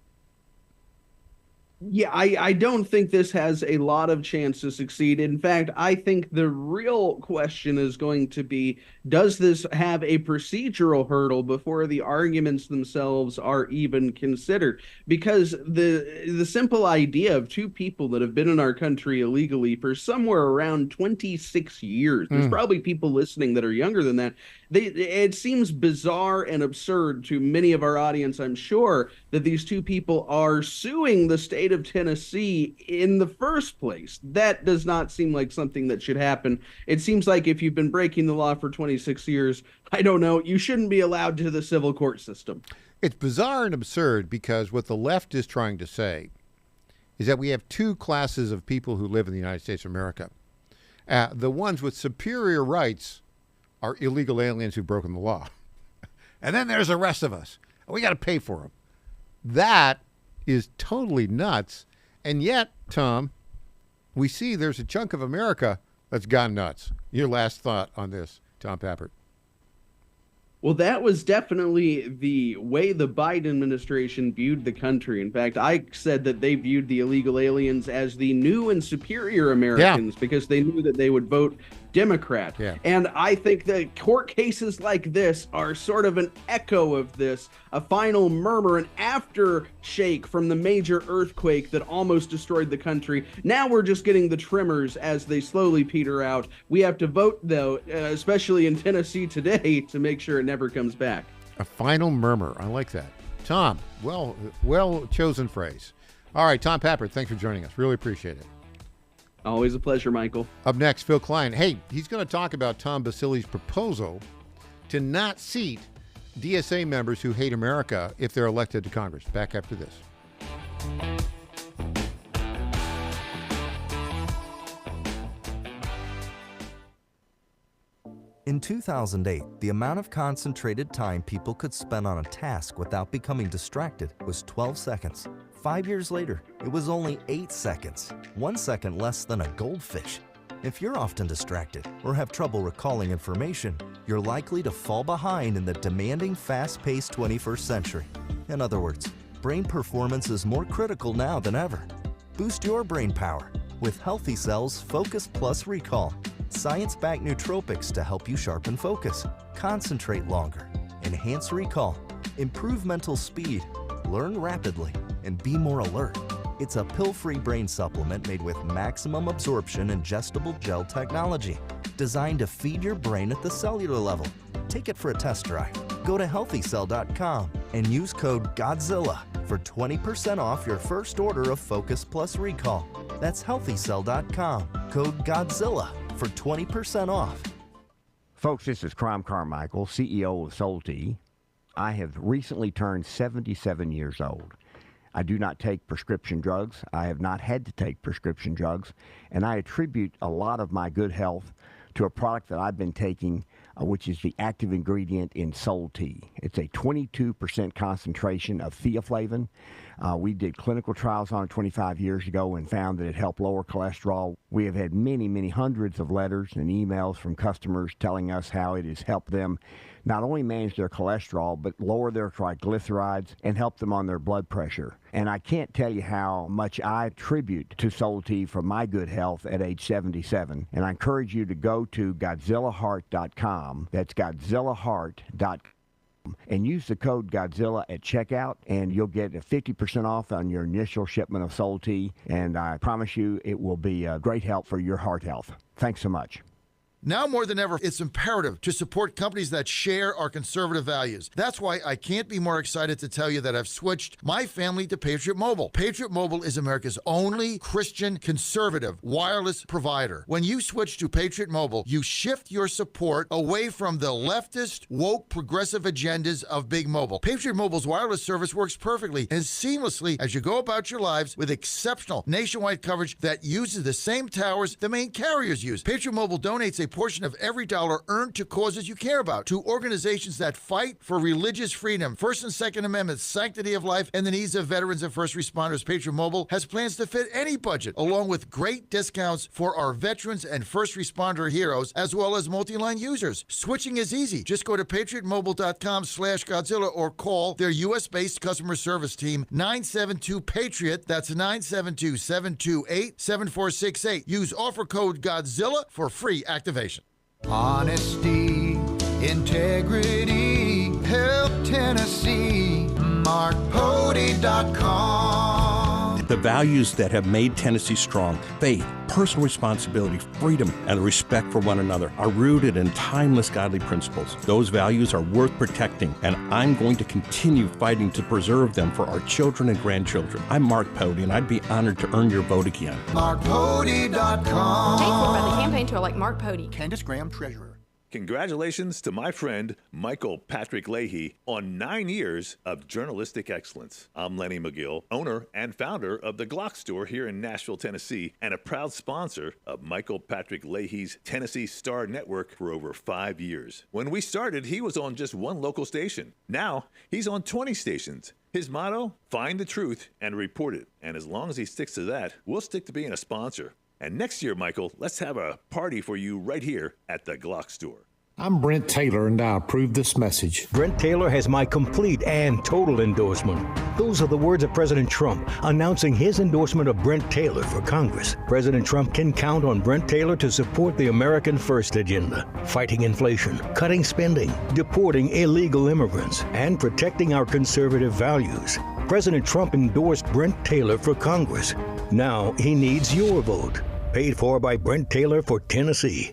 Yeah, I don't think this has a lot of chance to succeed. In fact, I think the real question is going to be, does this have a procedural hurdle before the arguments themselves are even considered? Because the simple idea of two people that have been in our country illegally for somewhere around 26 years, there's probably people listening that are younger than that. It seems bizarre and absurd to many of our audience, I'm sure, that these two people are suing the state of Tennessee in the first place. That does not seem like something that should happen. It seems like if you've been breaking the law for 26 years, I don't know, you shouldn't be allowed to the civil court system. It's bizarre and absurd because what the left is trying to say is that we have two classes of people who live in the United States of America. The ones with superior rights are illegal aliens who've broken the law. And then there's the rest of us. We got to pay for them. That is totally nuts. And yet, Tom, we see there's a chunk of America that's gone nuts. Your last thought on this, Tom Pappert. Well, that was definitely the way the Biden administration viewed the country. In fact, I said that they viewed the illegal aliens as the new and superior Americans because they knew that they would vote Democrat. And I think that court cases like this are sort of an echo of this, a final murmur, an aftershake from the major earthquake that almost destroyed the country. Now we're just getting the tremors as they slowly peter out. We have to vote, though, especially in Tennessee today, to make sure it never comes back. A final murmur. I like that. Tom, well chosen phrase. All right, Tom Pappert, thanks for joining us. Really appreciate it. Always a pleasure, Michael. Up next, Phil Klein. Hey, he's going to talk about Tom Basili's proposal to not seat DSA members who hate America if they're elected to Congress. Back after this. In 2008, the amount of concentrated time people could spend on a task without becoming distracted was 12 seconds. 5 years later, it was only 8 seconds, 1 second less than a goldfish. If you're often distracted or have trouble recalling information, you're likely to fall behind in the demanding, fast-paced 21st century. In other words, brain performance is more critical now than ever. Boost your brain power with Healthy Cell's Focus Plus Recall. Science-backed nootropics to help you sharpen focus, concentrate longer, enhance recall, improve mental speed, learn rapidly, and be more alert. It's a pill-free brain supplement made with maximum absorption ingestible gel technology, designed to feed your brain at the cellular level. Take it for a test drive. Go to healthycell.com and use code GODZILLA for 20% off your first order of Focus Plus Recall. That's healthycell.com, code GODZILLA for 20% off. Folks, this is Crom Carmichael, CEO of Solti. I have recently turned 77 years old. I do not take prescription drugs. I have not had to take prescription drugs, and I attribute a lot of my good health to a product that I've been taking, which is the active ingredient in Soul Tea. It's a 22% concentration of theaflavin. We did clinical trials on it 25 years ago and found that it helped lower cholesterol. We have had many, many hundreds of letters and emails from customers telling us how it has helped them not only manage their cholesterol, but lower their triglycerides and help them on their blood pressure. And I can't tell you how much I attribute to Soul Tea for my good health at age 77. And I encourage you to go to GodzillaHeart.com. That's GodzillaHeart.com. And use the code Godzilla at checkout, and you'll get a 50% off on your initial shipment of Soul Tea. And I promise you it will be a great help for your heart health. Thanks so much. Now more than ever, it's imperative to support companies that share our conservative values. That's why I can't be more excited to tell you that I've switched my family to Patriot Mobile. Patriot Mobile is America's only Christian conservative wireless provider. When you switch to Patriot Mobile, you shift your support away from the leftist, woke, progressive agendas of Big Mobile. Patriot Mobile's wireless service works perfectly and seamlessly as you go about your lives with exceptional nationwide coverage that uses the same towers the main carriers use. Patriot Mobile donates a portion of every dollar earned to causes you care about, to organizations that fight for religious freedom, First and Second Amendments, sanctity of life, and the needs of veterans and first responders. Patriot Mobile has plans to fit any budget, along with great discounts for our veterans and first responder heroes, as well as multi-line users. Switching is easy. Just go to patriotmobile.com/Godzilla or call their U.S.-based customer service team, 972-PATRIOT. That's 972-728-7468. Use offer code Godzilla for free activation. Honesty, integrity, help Tennessee, MarkPody.com. The values that have made Tennessee strong, faith, personal responsibility, freedom, and respect for one another, are rooted in timeless godly principles. Those values are worth protecting, and I'm going to continue fighting to preserve them for our children and grandchildren. I'm Mark Pody, and I'd be honored to earn your vote again. MarkPody.com. Paid for by the campaign to elect Mark Pody. Candace Graham, Treasurer. Congratulations to my friend Michael Patrick Leahy on 9 years of journalistic excellence. I'm Lenny McGill, owner and founder of the Glock Store here in Nashville, Tennessee, and a proud sponsor of Michael Patrick Leahy's Tennessee Star Network for over 5 years. When we started, he was on just one local station. Now, he's on 20 stations. His motto, find the truth and report it. And as long as he sticks to that, we'll stick to being a sponsor. And next year, Michael, let's have a party for you right here at the Glock Store. I'm Brent Taylor, and I approve this message. Brent Taylor has my complete and total endorsement. Those are the words of President Trump announcing his endorsement of Brent Taylor for Congress. President Trump can count on Brent Taylor to support the American First agenda, fighting inflation, cutting spending, deporting illegal immigrants, and protecting our conservative values. President Trump endorsed Brent Taylor for Congress. Now he needs your vote. Paid for by Brent Taylor for Tennessee.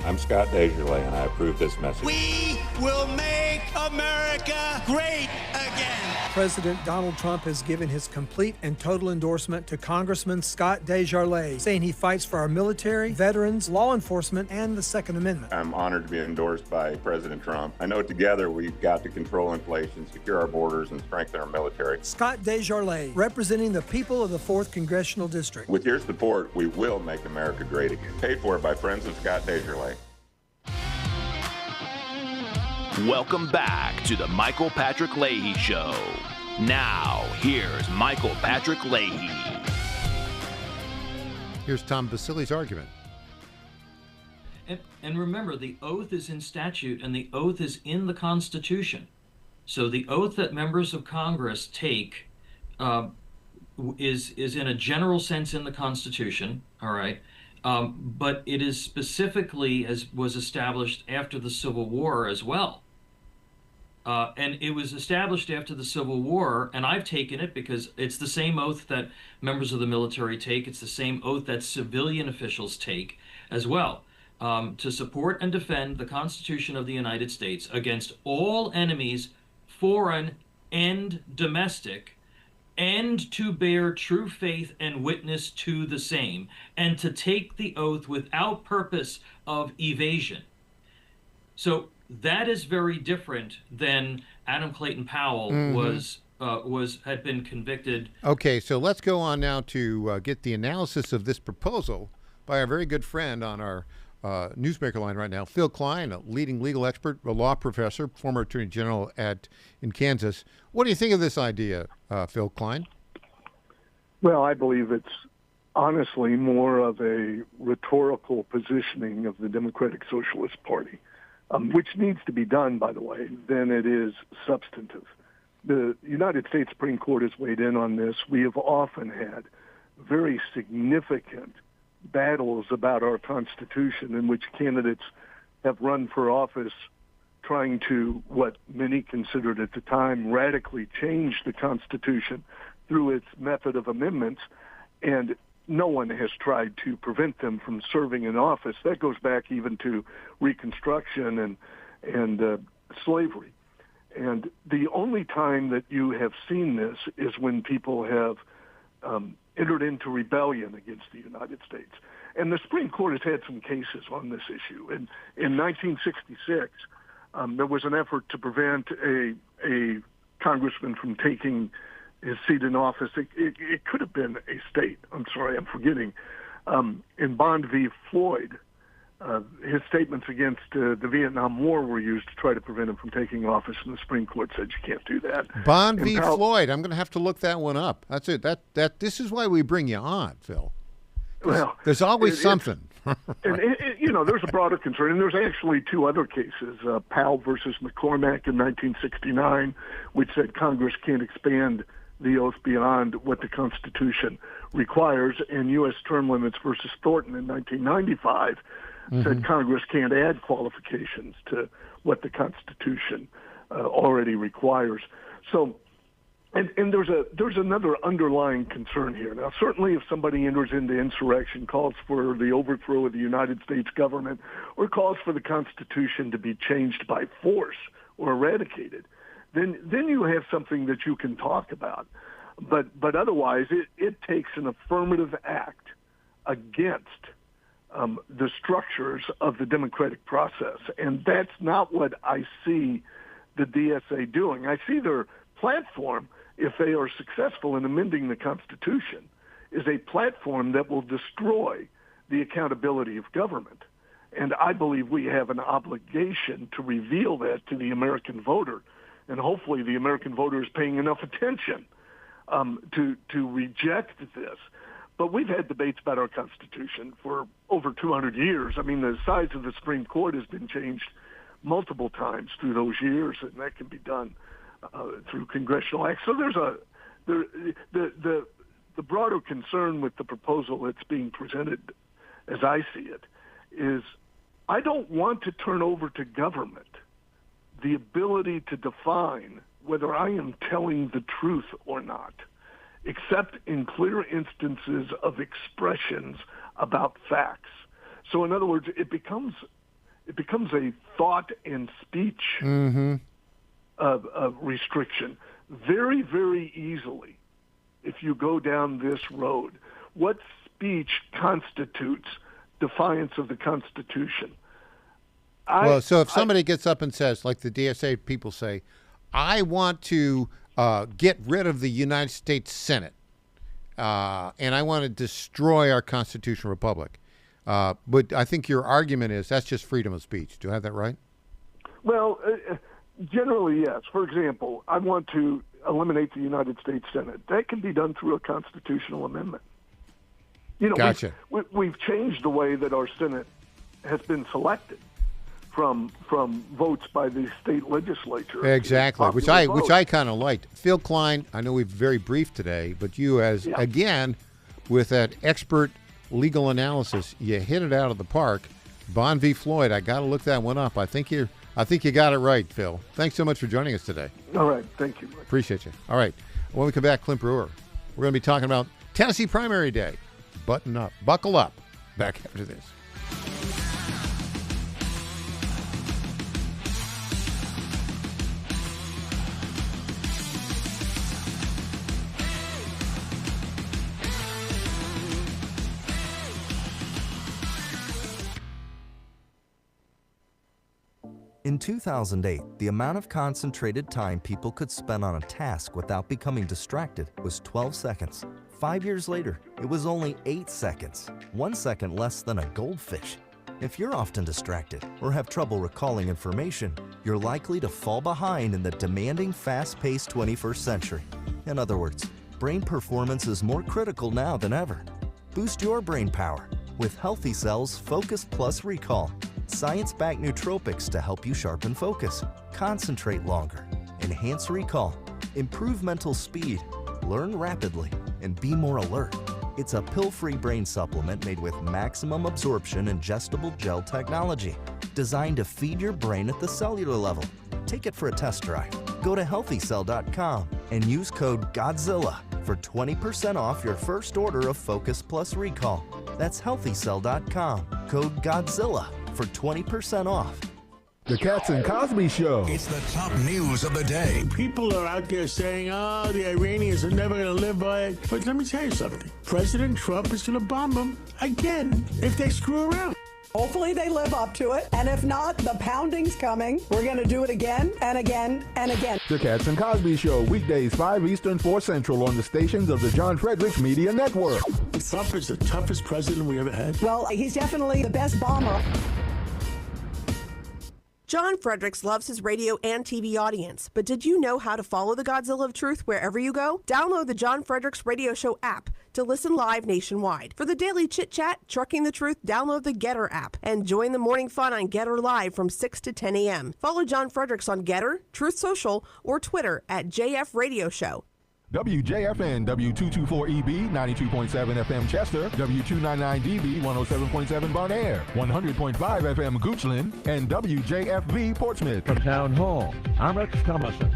I'm Scott Desjardins, and I approve this message. We will make America great again. President Donald Trump has given his complete and total endorsement to Congressman Scott Desjardins, saying he fights for our military, veterans, law enforcement, and the Second Amendment. I'm honored to be endorsed by President Trump. I know together we've got to control inflation, secure our borders, and strengthen our military. Scott Desjardins, representing the people of the 4th Congressional District. With your support, we will make America great again. Paid for by friends of Scott Desjardins. Welcome back to the Michael Patrick Leahy Show. Now, here's Michael Patrick Leahy. Here's Tom Basili's argument. And remember, the oath is in statute and the oath is in the Constitution. So the oath that members of Congress take is in a general sense in the Constitution, all right? But it is specifically, as was established after the Civil War as well. And it was established after the Civil War, and I've taken it because it's the same oath that members of the military take. It's the same oath that civilian officials take as well, to support and defend the Constitution of the United States against all enemies, foreign and domestic, and to bear true faith and witness to the same, and to take the oath without purpose of evasion. So that is very different than Adam Clayton Powell had been convicted. Okay, so let's go on now to get the analysis of this proposal by our very good friend on our newsmaker line right now. Phil Klein, a leading legal expert, a law professor, former attorney general in Kansas. What do you think of this idea, Phil Klein? Well, I believe it's honestly more of a rhetorical positioning of the Democratic Socialist Party, which needs to be done, by the way, than it is substantive. The United States Supreme Court has weighed in on this. We have often had very significant battles about our Constitution in which candidates have run for office trying to, what many considered at the time, radically change the Constitution through its method of amendments, and no one has tried to prevent them from serving in office. That goes back even to Reconstruction and slavery. And the only time that you have seen this is when people have entered into rebellion against the United States. And the Supreme Court has had some cases on this issue. In 1966, there was an effort to prevent a congressman from taking his seat in office. It could have been a state. I'm sorry, I'm forgetting. In Bond v. Floyd, his statements against the Vietnam War were used to try to prevent him from taking office, and the Supreme Court said you can't do that. Bond v. Floyd. I'm going to have to look that one up. That's it. This is why we bring you on, Phil. Well, there's always something. And there's a broader concern, and there's actually two other cases: Powell versus McCormack in 1969, which said Congress can't expand the oath beyond what the Constitution requires, and U.S. term limits versus Thornton in 1995 said Congress can't add qualifications to what the Constitution already requires. So, and there's another underlying concern here. Now, certainly if somebody enters into insurrection, calls for the overthrow of the United States government, or calls for the Constitution to be changed by force or eradicated, then you have something that you can talk about. But otherwise, it takes an affirmative act against the structures of the democratic process. And that's not what I see the DSA doing. I see their platform, if they are successful in amending the Constitution, is a platform that will destroy the accountability of government. And I believe we have an obligation to reveal that to the American voter. And hopefully the American voter is paying enough attention to reject this. But we've had debates about our Constitution for over 200 years. I mean, the size of the Supreme Court has been changed multiple times through those years, and that can be done through congressional acts. So there's the broader concern with the proposal that's being presented, as I see it, is I don't want to turn over to government the ability to define whether I am telling the truth or not, except in clear instances of expressions about facts. So in other words, it becomes a thought and speech restriction very, very easily if you go down this road. What speech constitutes defiance of the Constitution? So if somebody gets up and says, like the DSA people say, I want to get rid of the United States Senate, and I want to destroy our constitutional republic. But I think your argument is that's just freedom of speech. Do I have that right? Well, generally, yes. For example, I want to eliminate the United States Senate. That can be done through a constitutional amendment. Gotcha. We've changed the way that our Senate has been selected from votes by the state legislature. Exactly, which I kind of liked. Phil Klein, I know we're very brief today, but you again, with that expert legal analysis, you hit it out of the park. Bond v. Floyd, I got to look that one up. I think you got it right, Phil. Thanks so much for joining us today. All right, thank you. Appreciate you. All right, when we come back, Clint Brewer, we're going to be talking about Tennessee primary day. Button up, buckle up. Back after this. In 2008, the amount of concentrated time people could spend on a task without becoming distracted was 12 seconds. 5 years later, it was only 8 seconds, 1 second less than a goldfish. If you're often distracted or have trouble recalling information, you're likely to fall behind in the demanding, fast-paced 21st century. In other words, brain performance is more critical now than ever. Boost your brain power with Healthy Cell's Focus Plus Recall. Science-backed nootropics to help you sharpen focus, concentrate longer, enhance recall, improve mental speed, learn rapidly, and be more alert. It's a pill-free brain supplement made with maximum absorption ingestible gel technology, designed to feed your brain at the cellular level. Take it for a test drive. Go to healthycell.com and use code GODZILLA for 20% off your first order of Focus Plus Recall. That's healthycell.com, code GODZILLA for 20% off. The Cats and Cosby Show. It's the top news of the day. People are out there saying, oh, the Iranians are never going to live by it. But let me tell you something. President Trump is going to bomb them again if they screw around. Hopefully they live up to it. And if not, the pounding's coming. We're going to do it again and again and again. The Cats and Cosby Show, weekdays 5 Eastern, 4 Central on the stations of the John Fredericks Media Network. Trump is the toughest president we ever had. Well, he's definitely the best bomber. John Fredericks loves his radio and TV audience, but did you know how to follow the Godzilla of Truth wherever you go? Download the John Fredericks Radio Show app to listen live nationwide. For the daily chit-chat, Trucking the Truth, download the Getter app and join the morning fun on Getter Live from 6 to 10 a.m. Follow John Fredericks on Getter, Truth Social, or Twitter at JF Radio Show. WJFN, W224EB, 92.7 FM Chester, W299DB, 107.7 Bon Air, 100.5 FM Goochland, and WJFB Portsmouth. From Town Hall, I'm Rex Thomason.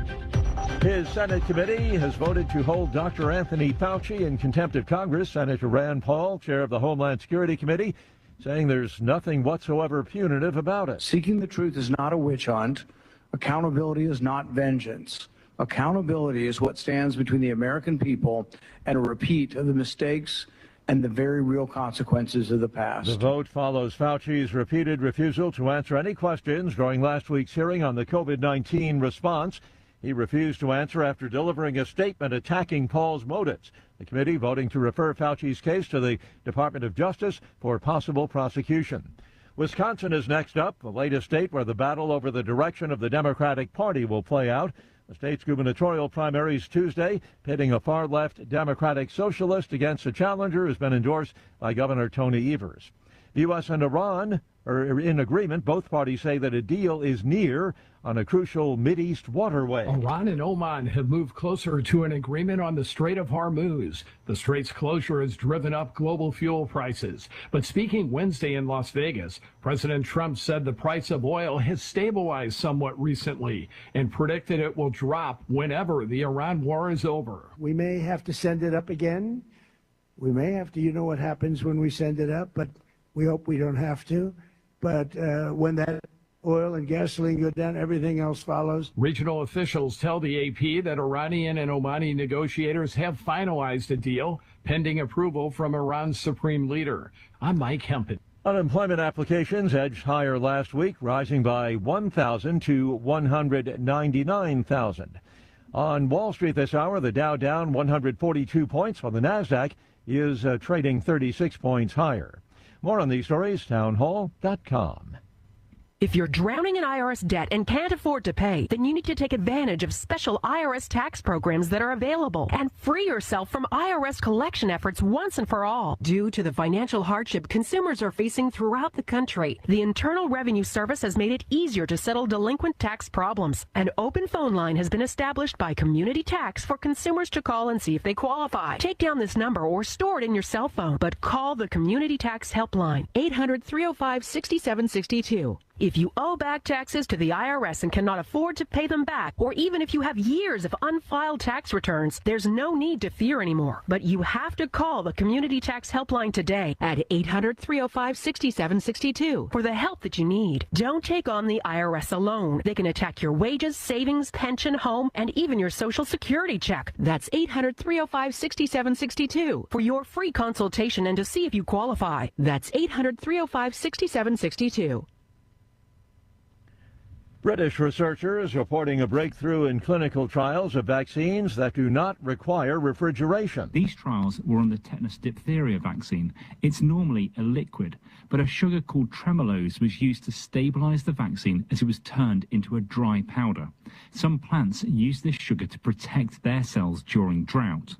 His Senate committee has voted to hold Dr. Anthony Fauci in contempt of Congress. Senator Rand Paul, chair of the Homeland Security Committee, saying there's nothing whatsoever punitive about it. Seeking the truth is not a witch hunt. Accountability is not vengeance. Accountability is what stands between the American people and a repeat of the mistakes and the very real consequences of the past. The vote follows Fauci's repeated refusal to answer any questions during last week's hearing on the COVID-19 response. He refused to answer after delivering a statement attacking Paul's motives. The committee voting to refer Fauci's case to the Department of Justice for possible prosecution. Wisconsin is next up, the latest state where the battle over the direction of the Democratic Party will play out. The state's gubernatorial primaries Tuesday, pitting a far-left Democratic Socialist against a challenger who's been endorsed by Governor Tony Evers. The U.S. and Iran are in agreement. Both parties say that a deal is near on a crucial Mideast waterway. Iran and Oman have moved closer to an agreement on the Strait of Hormuz. The strait's closure has driven up global fuel prices. But speaking Wednesday in Las Vegas, President Trump said the price of oil has stabilized somewhat recently and predicted it will drop whenever the Iran war is over. We may have to send it up again. We may have to, you know what happens when we send it up, but we hope we don't have to. But when that oil and gasoline go down, everything else follows. Regional officials tell the AP that Iranian and Omani negotiators have finalized a deal pending approval from Iran's supreme leader. I'm Mike Hempel. Unemployment applications edged higher last week, rising by 1,000 to 199,000. On Wall Street this hour, the Dow down 142 points, while the Nasdaq is trading 36 points higher. More on these stories, townhall.com. If you're drowning in IRS debt and can't afford to pay, then you need to take advantage of special IRS tax programs that are available and free yourself from IRS collection efforts once and for all. Due to the financial hardship consumers are facing throughout the country, the Internal Revenue Service has made it easier to settle delinquent tax problems. An open phone line has been established by Community Tax for consumers to call and see if they qualify. Take down this number or store it in your cell phone, but call the Community Tax Helpline, 800-305-6762. If you owe back taxes to the IRS and cannot afford to pay them back, or even if you have years of unfiled tax returns, there's no need to fear anymore. But you have to call the Community Tax Helpline today at 800-305-6762 for the help that you need. Don't take on the IRS alone. They can attack your wages, savings, pension, home, and even your Social Security check. That's 800-305-6762 for your free consultation and to see if you qualify. That's 800-305-6762. British researchers reporting a breakthrough in clinical trials of vaccines that do not require refrigeration. These trials were on the tetanus diphtheria vaccine. It's normally a liquid, but a sugar called tremulose was used to stabilize the vaccine as it was turned into a dry powder. Some plants use this sugar to protect their cells during drought.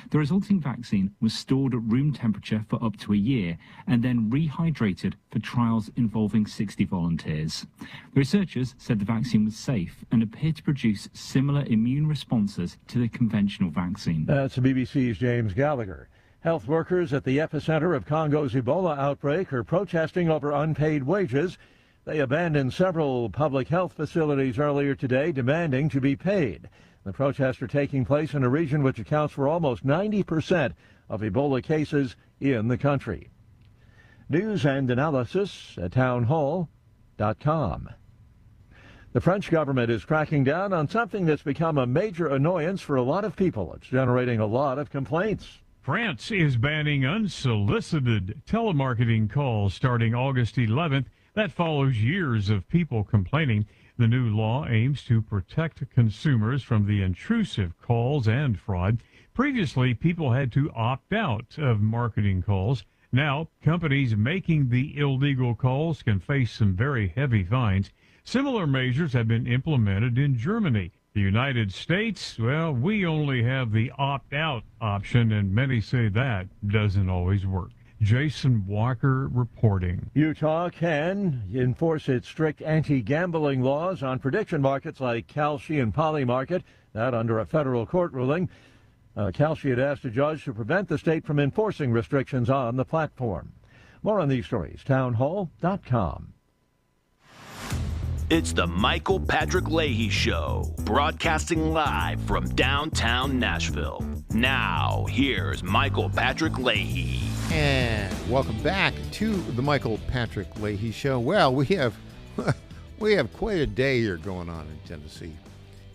The resulting vaccine was stored at room temperature for up to a year and then rehydrated for trials involving 60 volunteers. The researchers said the vaccine was safe and appeared to produce similar immune responses to the conventional vaccine. That's BBC's James Gallagher. Health workers at the epicenter of Congo's Ebola outbreak are protesting over unpaid wages. They abandoned several public health facilities earlier today, demanding to be paid. The protests are taking place in a region which accounts for almost 90% of Ebola cases in the country. News and analysis at townhall.com. The French government is cracking down on something that's become a major annoyance for a lot of people. It's generating a lot of complaints. France is banning unsolicited telemarketing calls starting August 11th. That follows years of people complaining. The new law aims to protect consumers from the intrusive calls and fraud. Previously, people had to opt out of marketing calls. Now, companies making the illegal calls can face some very heavy fines. Similar measures have been implemented in Germany. The United States, well, we only have the opt-out option, and many say that doesn't always work. Jason Walker reporting. Utah can enforce its strict anti-gambling laws on prediction markets like Kalshi and Poly Market, that under a federal court ruling. Kalshi had asked a judge to prevent the state from enforcing restrictions on the platform. More on these stories, townhall.com. It's the Michael Patrick Leahy Show, broadcasting live from downtown Nashville. Now, here's Michael Patrick Leahy. And welcome back to the Michael Patrick Leahy Show. Well, we have quite a day here going on in Tennessee.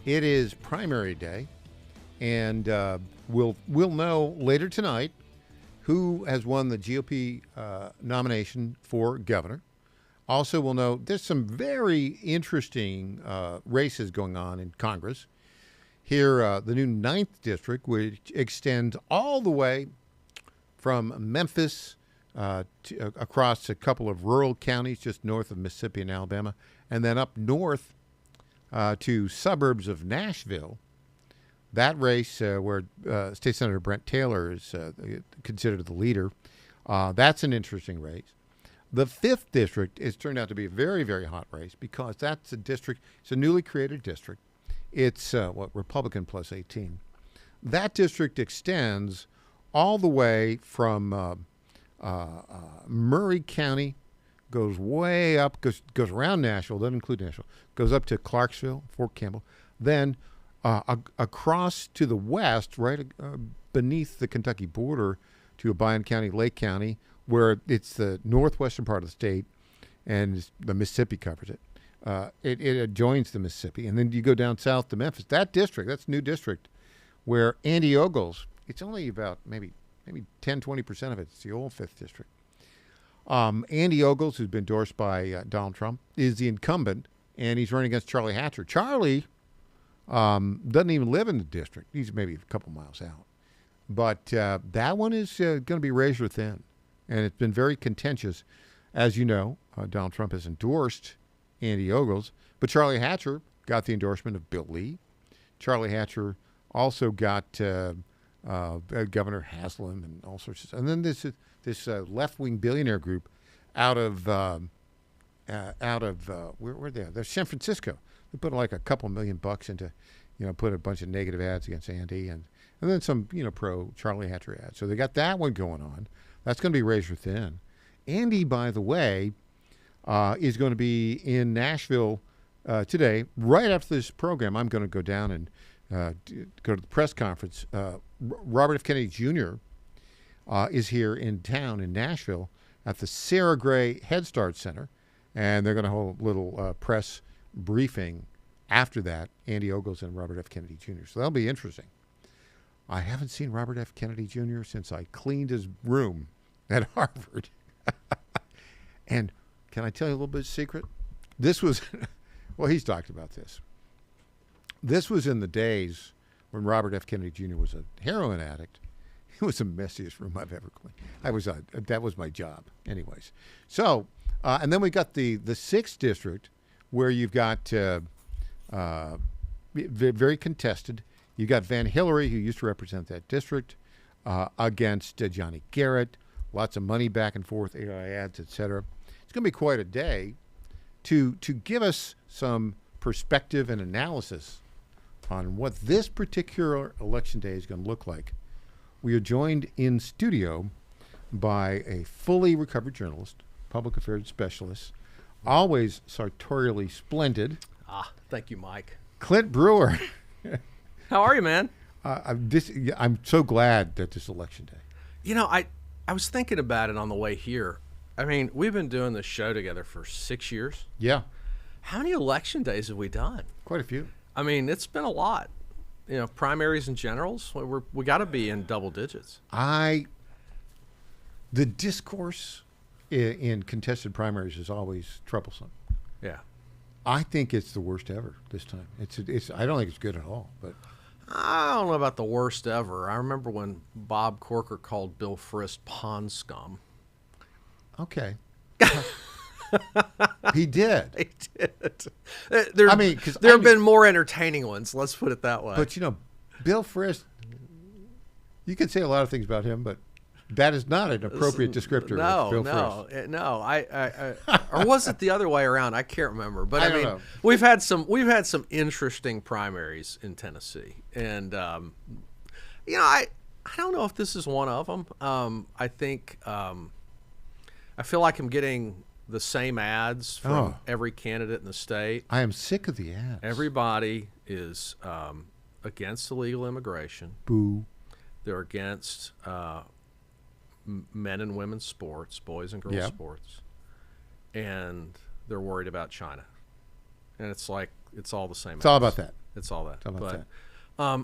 It is primary day, and we'll know later tonight who has won the GOP nomination for governor. Also, we'll know there's some very interesting races going on in Congress. Here, the new 9th District, which extends all the way from Memphis across a couple of rural counties just north of Mississippi and Alabama, and then up north to suburbs of Nashville. That race where State Senator Brent Taylor is considered the leader, that's an interesting race. The 5th District has turned out to be a very, very hot race because that's a district, it's a newly created district. It's, Republican plus 18. That district extends all the way from Murray County, goes way up, goes around Nashville, doesn't include Nashville, goes up to Clarksville, Fort Campbell, then across to the west, right beneath the Kentucky border to Obion County, Lake County, where it's the northwestern part of the state, and the Mississippi covers it. It adjoins the Mississippi, and then you go down south to Memphis. That district, that's a new district, where Andy Ogles, it's only about maybe 10, 20% of it. It's the old 5th District. Andy Ogles, who's been endorsed by Donald Trump, is the incumbent, and he's running against Charlie Hatcher. Charlie doesn't even live in the district. He's maybe a couple miles out. But that one is going to be razor thin, and it's been very contentious. As you know, Donald Trump has endorsed Andy Ogles, but Charlie Hatcher got the endorsement of Bill Lee. Charlie Hatcher also got Governor Haslam and all sorts of stuff. And then this left-wing billionaire group out of where are they? They're San Francisco. They put like a couple $1 million into, put a bunch of negative ads against Andy and then some, pro Charlie Hatcher ads. So they got that one going on. That's going to be razor thin. Andy, by the way, is going to be in Nashville today. Right after this program, I'm going to go down and go to the press conference. Robert F. Kennedy Jr. Is here in town in Nashville at the Sarah Gray Head Start Center, and they're going to hold a little press briefing after that, Andy Ogles and Robert F. Kennedy Jr. So that'll be interesting. I haven't seen Robert F. Kennedy Jr. since I cleaned his room at Harvard. And can I tell you a little bit of secret? This was Well, he's talked about this. This was in the days when Robert F. Kennedy Jr. was a heroin addict. It was the messiest room I've ever cleaned. That was my job, anyways. So, and then we got the 6th district, where you've got very contested. You got Van Hillary, who used to represent that district, against Johnny Garrett. Lots of money back and forth, AI ads, etc. It's going to be quite a day to give us some perspective and analysis on what this particular election day is going to look like. We are joined in studio by a fully recovered journalist, public affairs specialist, always sartorially splendid. Thank you, Mike. Clint Brewer. How are you, man? I'm so glad that this election day. You know, I was thinking about it on the way here. I mean, we've been doing this show together for 6 years. Yeah. How many election days have we done? Quite a few. I mean, it's been a lot. You know, primaries and generals, we got to be in double digits. The discourse in contested primaries is always troublesome. Yeah. I think it's the worst ever this time. I don't think it's good at all, but I don't know about the worst ever. I remember when Bob Corker called Bill Frist pond scum. Okay. He did. He did. There have been more entertaining ones. Let's put it that way. But Bill Frist, you can say a lot of things about him, but that is not an appropriate descriptor of Bill Frist. No. Or was it the other way around? I can't remember. But I mean, know. we've had some interesting primaries in Tennessee, and I don't know if this is one of them. I think I feel like I'm getting the same ads from every candidate in the state. I am sick of the ads. Everybody is against illegal immigration. Boo. They're against men and women's sports, boys and girls sports, and they're worried about China. And it's like it's all the same. It's all about that. It's all that. It's all about that. I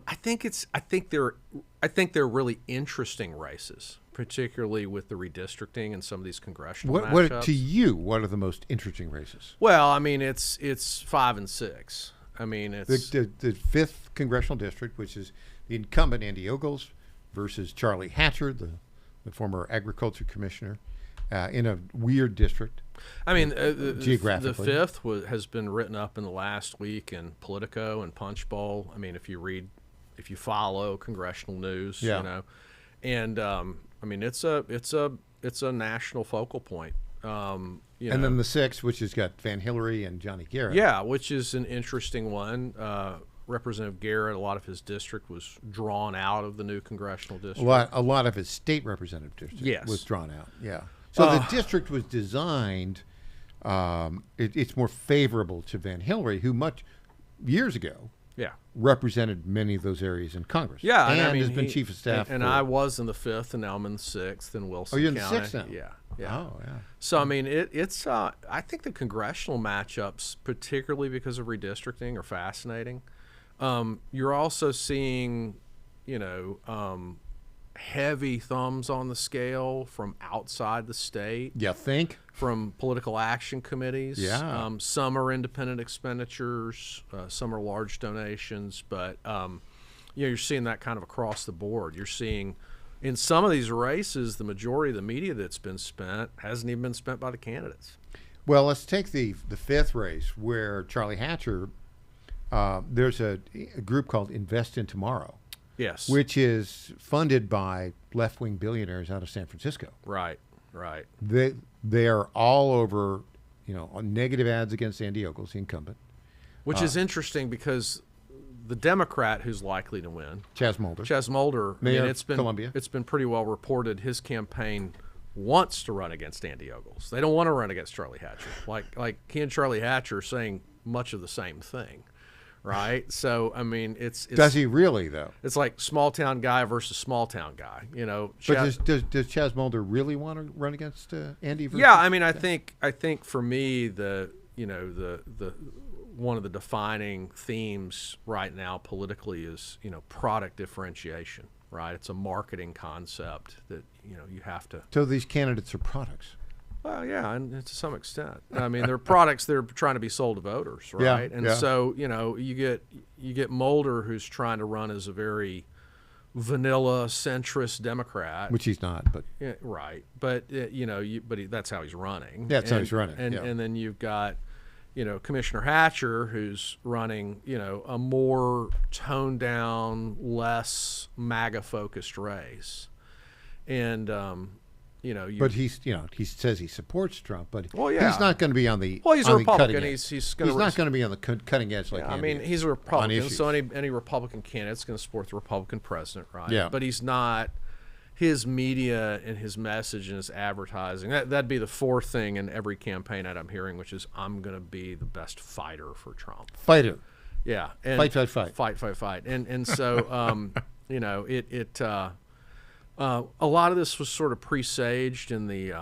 think they're really interesting races, particularly with the redistricting and some of these congressional matchups. To you, what are the most interesting races? Well, I mean, it's 5 and 6. I mean, it's the 5th congressional district, which is the incumbent Andy Ogles versus Charlie Hatcher, the former agriculture commissioner, in a weird district. I mean, geographically, the 5th has been written up in the last week in Politico and Punchbowl. I mean, if you follow congressional news, you know, and I mean, it's a national focal point. And then the 6th, which has got Van Hillary and Johnny Garrett. Yeah, which is an interesting one. Representative Garrett, a lot of his district was drawn out of the new congressional district. A lot of his state representative district was drawn out. Yeah. So the district was designed. It's more favorable to Van Hillary, who years ago represented many of those areas in Congress. Yeah, and I mean, has been chief of staff. And I was in the 5th, and now I'm in the 6th in Wilson You're in County. the 6th now? Yeah. Oh, yeah. So, I mean, it's I think the congressional matchups, particularly because of redistricting, are fascinating. You're also seeing, heavy thumbs on the scale from outside the state. You think? From political action committees. Yeah. Some are independent expenditures. Some are large donations. But, you're seeing that kind of across the board. You're seeing in some of these races, the majority of the media that's been spent hasn't even been spent by the candidates. Well, let's take the 5th race where Charlie Hatcher, there's a group called Invest in Tomorrow. Yes. Which is funded by left-wing billionaires out of San Francisco. Right. They are all over, on negative ads against Andy Ogles, the incumbent. Which is interesting because the Democrat who's likely to win, Chaz Mulder, Mayor of Columbia. It's been pretty well reported his campaign wants to run against Andy Ogles. They don't want to run against Charlie Hatcher. Like he and Charlie Hatcher are saying much of the same thing. Right, so I mean, it's does he really though? It's like small town guy versus small town guy, But does Chaz Mulder really want to run against Andy? Yeah, I mean, I think for me the one of the defining themes right now politically is product differentiation. Right, it's a marketing concept that you have to. So these candidates are products. Well, yeah, and to some extent. I mean, they're products that are trying to be sold to voters, right? Yeah, and so, you get Mulder, who's trying to run as a very vanilla centrist Democrat, which he's not, but yeah, right. But that's how he's running. That's how he's running. And then you've got, Commissioner Hatcher, who's running, a more toned down, less MAGA focused race, and but he says he supports Trump, but he's not going to be on the he's a Republican. He's not going to be on the cutting edge like I mean, he's a Republican, so any Republican candidate's going to support the Republican president, right? Yeah. But he's not. His media and his message and his advertising, that'd be the fourth thing in every campaign ad I'm hearing, which is, I'm going to be the best fighter for Trump. Fighter. Yeah. And Fight. And so, a lot of this was sort of presaged in the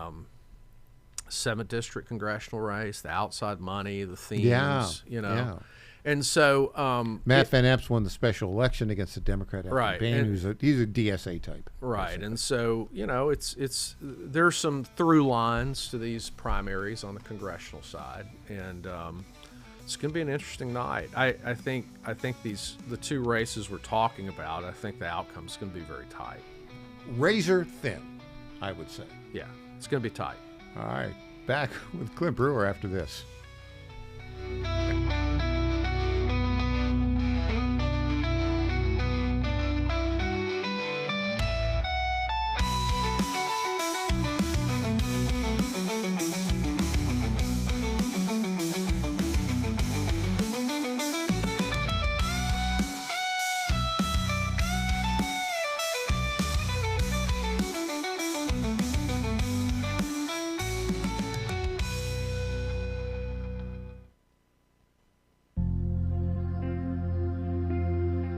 7th District congressional race, the outside money, the themes, Yeah. And so Matt Van Epps won the special election against the Democrat Al right, Bain, he's a DSA type. Right. Basically. And so, there's some through lines to these primaries on the congressional side, and it's going to be an interesting night. I think the two races we're talking about, I think the outcome's going to be very tight. Razor thin, I would say. Yeah, it's going to be tight. All right, back with Clint Brewer after this.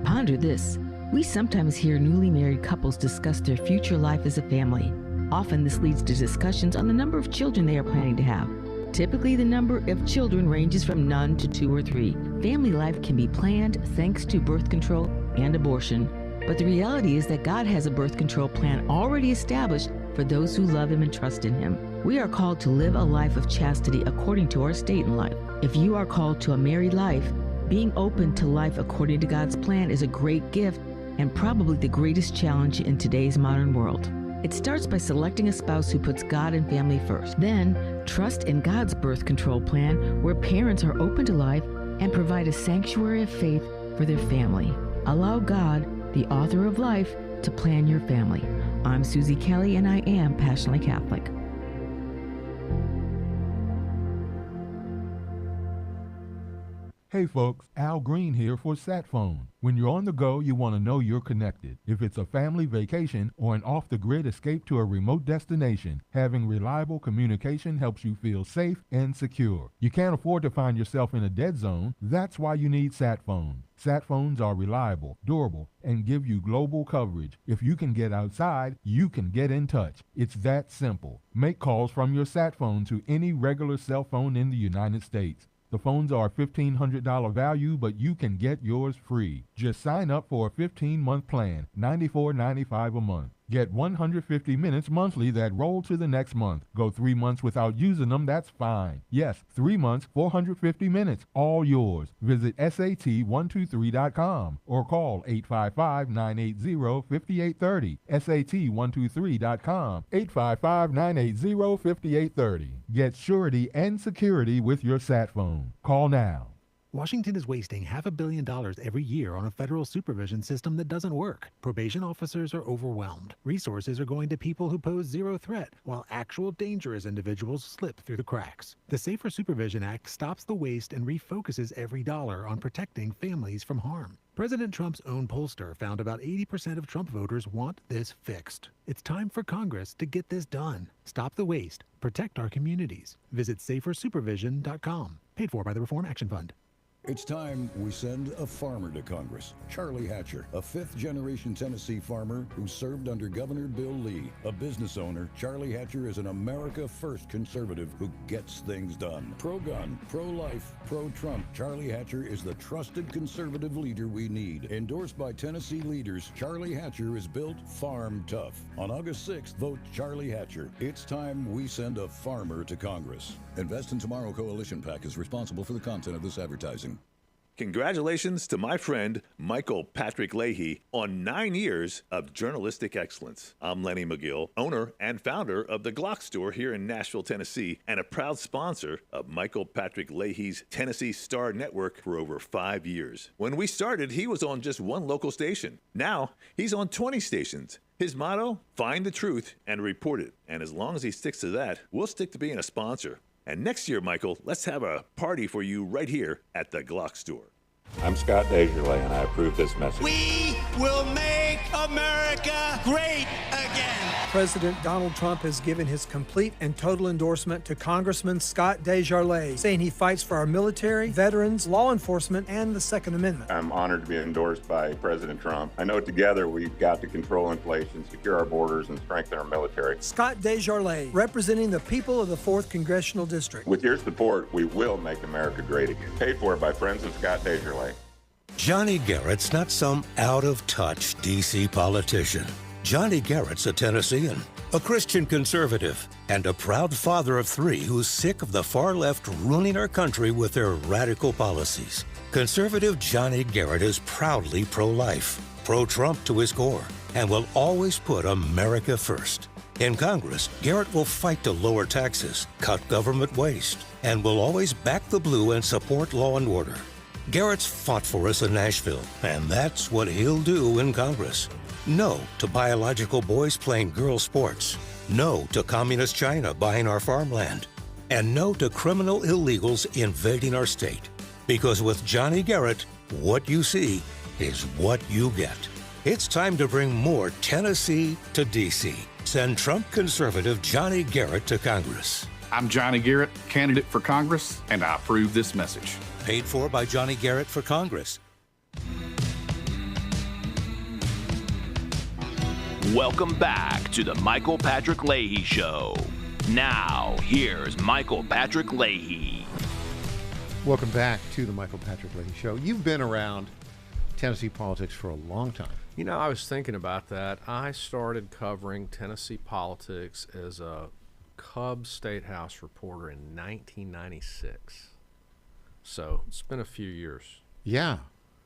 Ponder this. We sometimes hear newly married couples discuss their future life as a family. Often this leads to discussions on the number of children they are planning to have. Typically, the number of children ranges from none to 2 or 3. Family life can be planned thanks to birth control and abortion. But the reality is that God has a birth control plan already established for those who love Him and trust in Him. We are called to live a life of chastity according to our state in life. If you are called to a married life, being open to life according to God's plan is a great gift and probably the greatest challenge in today's modern world. It starts by selecting a spouse who puts God and family first. Then, trust in God's birth control plan, where parents are open to life and provide a sanctuary of faith for their family. Allow God, the author of life, to plan your family. I'm Susie Kelly, and I am passionately Catholic. Hey folks, Al Green here for SatPhone. When you're on the go, you want to know you're connected. If it's a family vacation or an off-the-grid escape to a remote destination, having reliable communication helps you feel safe and secure. You can't afford to find yourself in a dead zone. That's why you need SatPhone. SatPhones are reliable, durable, and give you global coverage. If you can get outside, you can get in touch. It's that simple. Make calls from your SatPhone to any regular cell phone in the United States. The phones are $1,500 value, but you can get yours free. Just sign up for a 15-month plan, $94.95 a month. Get 150 minutes monthly that roll to the next month. Go 3 months without using them, that's fine. Yes, 3 months, 450 minutes, all yours. Visit SAT123.com or call 855-980-5830. SAT123.com, 855-980-5830. Get surety and security with your SatPhone. Call now. Washington is wasting $500 million every year on a federal supervision system that doesn't work. Probation officers are overwhelmed. Resources are going to people who pose zero threat, while actual dangerous individuals slip through the cracks. The Safer Supervision Act stops the waste and refocuses every dollar on protecting families from harm. President Trump's own pollster found about 80% of Trump voters want this fixed. It's time for Congress to get this done. Stop the waste. Protect our communities. Visit safersupervision.com. Paid for by the Reform Action Fund. It's time we send a farmer to Congress. Charlie Hatcher, a fifth-generation Tennessee farmer who served under Governor Bill Lee. A business owner, Charlie Hatcher is an America-first conservative who gets things done. Pro-gun, pro-life, pro-Trump, Charlie Hatcher is the trusted conservative leader we need. Endorsed by Tennessee leaders, Charlie Hatcher is built farm tough. On August 6th, vote Charlie Hatcher. It's time we send a farmer to Congress. Invest in Tomorrow Coalition PAC is responsible for the content of this advertising. Congratulations to my friend Michael Patrick Leahy on 9 years of journalistic excellence. I'm Lenny McGill, owner and founder of the Glock Store here in Nashville, Tennessee, and a proud sponsor of Michael Patrick Leahy's Tennessee Star Network for over 5 years. When we started, he was on just one local station. Now, he's on 20 stations. His motto, find the truth and report it. And as long as he sticks to that, we'll stick to being a sponsor. And next year, Michael, let's have a party for you right here at the Glock Store. I'm Scott Desjardins, and I approve this message. We will make America great again. President Donald Trump has given his complete and total endorsement to Congressman Scott Desjardins, saying he fights for our military, veterans, law enforcement, and the Second Amendment. I'm honored to be endorsed by President Trump. I know together we've got to control inflation, secure our borders, and strengthen our military. Scott Desjardins, representing the people of the 4th Congressional District. With your support, we will make America great again. Paid for by friends of Scott Desjardins. Johnny Garrett's not some out-of-touch D.C. politician. Johnny Garrett's a Tennessean, a Christian conservative, and a proud father of 3 who's sick of the far left ruining our country with their radical policies. Conservative Johnny Garrett is proudly pro-life, pro-Trump to his core, and will always put America first. In Congress, Garrett will fight to lower taxes, cut government waste, and will always back the blue and support law and order. Garrett's fought for us in Nashville, and that's what he'll do in Congress. No to biological boys playing girl sports. No to communist China buying our farmland. And no to criminal illegals invading our state. Because with Johnny Garrett, what you see is what you get. It's time to bring more Tennessee to D.C. Send Trump conservative Johnny Garrett to Congress. I'm Johnny Garrett, candidate for Congress, and I approve this message. Paid for by Johnny Garrett for Congress. Welcome back to the Michael Patrick Leahy Show. Now, here's Michael Patrick Leahy. Welcome back to the Michael Patrick Leahy Show. You've been around Tennessee politics for a long time. You know, I was thinking about that. I started covering Tennessee politics as a Cub State House reporter in 1996. So it's been a few years. Yeah,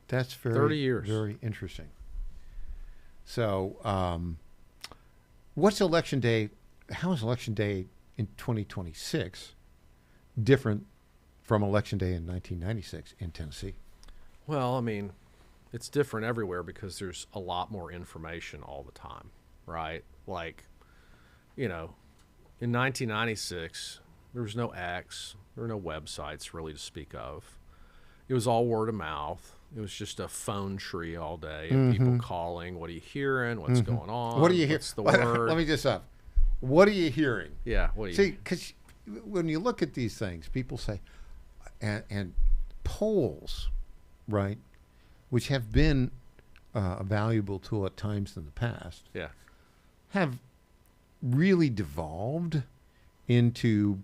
that's 30 years. Very interesting. So what's Election Day? How is Election Day in 2026 different from Election Day in 1996 in Tennessee? Well, I mean, it's different everywhere because there's a lot more information all the time, right? Like, you know, in 1996, there was no X, there were no websites really to speak of. It was all word of mouth. It was just a phone tree all day of people calling. What are you hearing? What's going on? What do you hear? What's the word? Let me just up. What are you hearing? Yeah. What do you see? Because when you look at these things, people say, and polls, right, which have been a valuable tool at times in the past, have really devolved into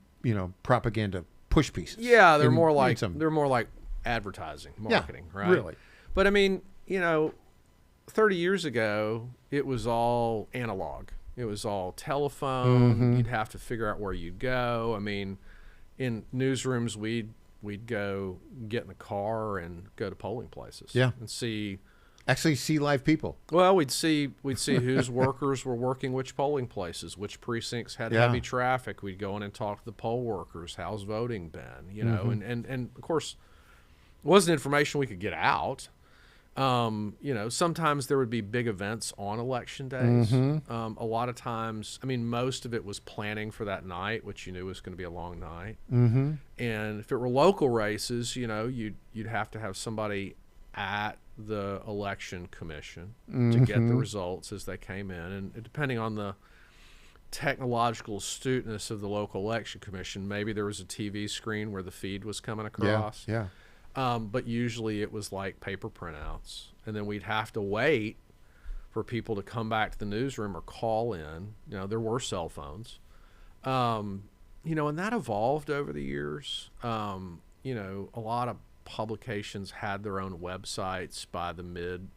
propaganda push pieces. Yeah, they're more like advertising, marketing, right? Really. But I mean, 30 years ago, it was all analog. It was all telephone. You'd have to figure out where you'd go. I mean, in newsrooms, we'd go get in the car and go to polling places. Yeah. And actually see live people. Well, we'd see whose workers were working which polling places, which precincts had heavy traffic. We'd go in and talk to the poll workers. How's voting been? And of course, it wasn't information we could get out. Sometimes there would be big events on election days. A lot of times, I mean, most of it was planning for that night, which you knew was going to be a long night. And if it were local races, you'd have to have somebody at the election commission to get the results as they came in. And depending on the technological astuteness of the local election commission, maybe there was a TV screen where the feed was coming across. But usually it was like paper printouts, and then we'd have to wait for people to come back to the newsroom or call in. There were cell phones, and that evolved over the years. A lot of publications had their own websites by the mid,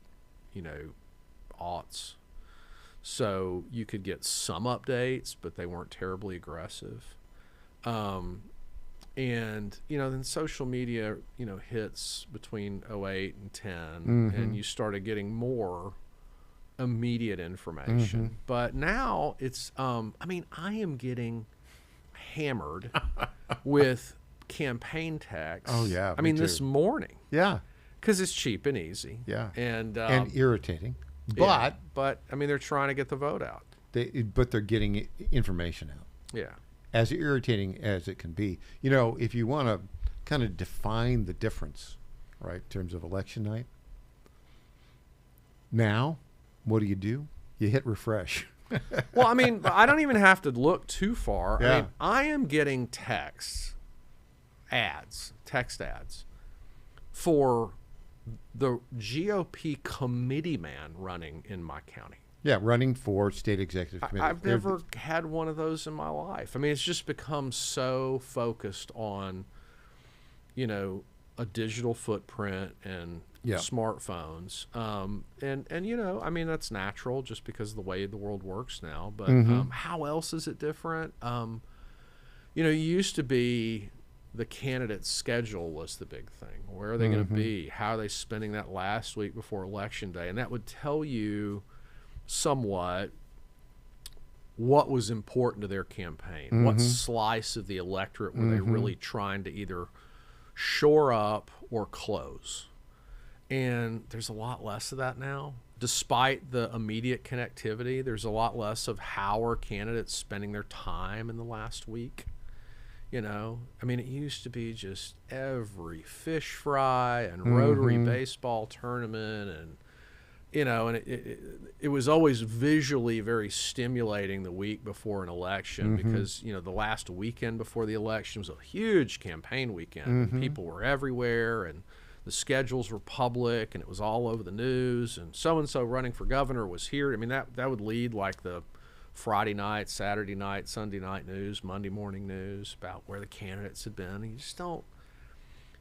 aughts. So you could get some updates, but they weren't terribly aggressive. And, then social media, hits between 08 and 10, and you started getting more immediate information. But now it's, I am getting hammered with campaign texts. Oh, yeah. This morning. Yeah. Because it's cheap and easy. Yeah. And irritating. But they're trying to get the vote out. But they're getting information out. Yeah. As irritating as it can be. If you want to kind of define the difference, right, in terms of election night, now, what do? You hit refresh. Well, I don't even have to look too far. Yeah. I am getting text ads for the GOP committee man running in my county. Yeah, running for state executive committee. I've never had one of those in my life. It's just become so focused on, a digital footprint and smartphones. That's natural just because of the way the world works now. But how else is it different? It used to be the candidate's schedule was the big thing. Where are they going to be? How are they spending that last week before Election Day? And that would tell you somewhat what was important to their campaign. What slice of the electorate were they really trying to either shore up or close? And there's a lot less of that now. Despite the immediate connectivity, there's a lot less of how are candidates spending their time in the last week. It used to be just every fish fry and Rotary baseball tournament and it was always visually very stimulating the week before an election because, the last weekend before the election was a huge campaign weekend. And people were everywhere and the schedules were public and it was all over the news and so-and-so running for governor was here. That would lead like the Friday night, Saturday night, Sunday night news, Monday morning news about where the candidates had been. And you just don't.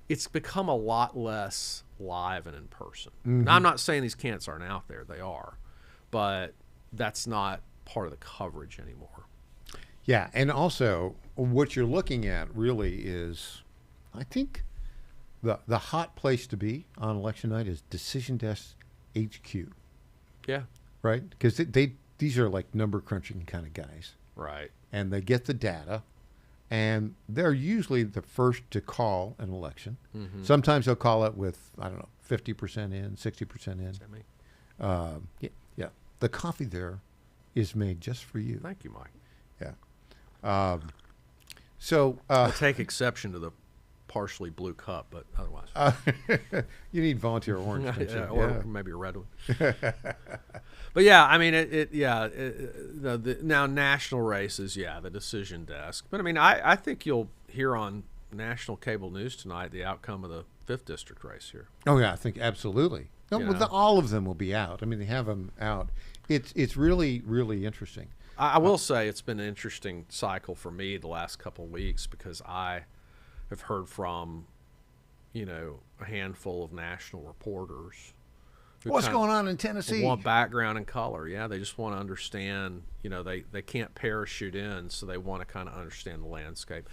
It's become a lot less live and in person. Now, I'm not saying these candidates aren't out there. They are. But that's not part of the coverage anymore. Yeah, and also what you're looking at really is, I think, the hot place to be on election night is Decision Desk HQ. Yeah. Right? Because these are like number crunching kind of guys. Right. And they get the data. And they're usually the first to call an election. Sometimes they'll call it with, 50% in, 60% in. Yeah. The coffee there is made just for you. Thank you, Mike. Yeah. I take exception to the partially blue cup, but otherwise. You need volunteer orange. Or maybe a red one. But yeah, now national races, the Decision Desk. But I think you'll hear on national cable news tonight the outcome of the 5th district race here. Oh yeah, I think absolutely. No, all of them will be out. They have them out. It's really, really interesting. I will say it's been an interesting cycle for me the last couple of weeks because I have heard from, a handful of national reporters. What's going on in Tennessee? Want background and color. Yeah, they just want to understand, they can't parachute in, so they want to kind of understand the landscape.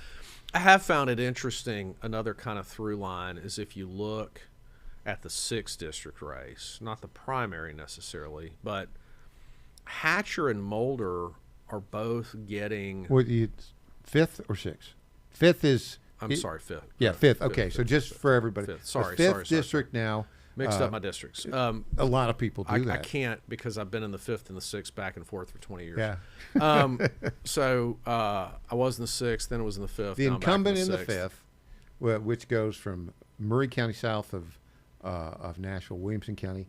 I have found it interesting, another kind of through line is if you look at the 6th district race, not the primary necessarily, but Hatcher and Mulder are both getting... What, 5th or 6th? 5th is... sorry, 5th. Yeah, 5th. Okay, so just for everybody. 5th. Sorry, 5th district now... Mixed up my districts. A lot of people do that. I can't because I've been in the 5th and the 6th back and forth for 20 years. Yeah. So I was in the 6th, then it was in the 5th. The incumbent in the 5th, which goes from Murray County south of Nashville, Williamson County,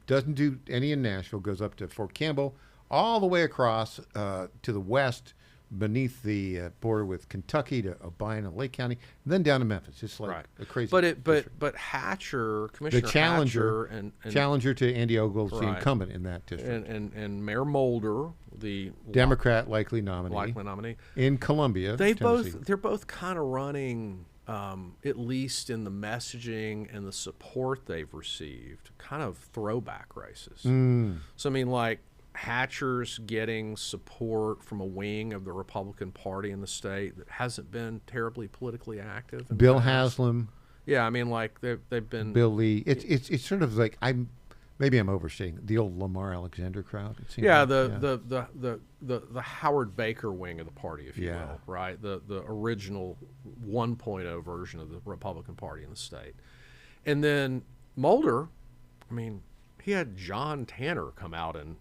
doesn't do any in Nashville, goes up to Fort Campbell, all the way across to the west beneath the border with Kentucky to Obion and Lake County, and then down to Memphis. It's like a crazy. But Hatcher, Commissioner the challenger, Hatcher and challenger to Andy Ogle, the incumbent in that district, and Mayor Mulder, the Democrat likely nominee in Columbia. They're both kind of running, at least in the messaging and the support they've received, kind of throwback races. So I mean, like, Hatcher's getting support from a wing of the Republican Party in the state that hasn't been terribly politically active. Bill Haslam. Yeah, I mean, like they've been Bill Lee. It's sort of like maybe I'm overstating the old Lamar Alexander crowd. It seems the Howard Baker wing of the party, if you will, right? The original 1.0 version of the Republican Party in the state, and then Mulder. I mean, he had John Tanner come out and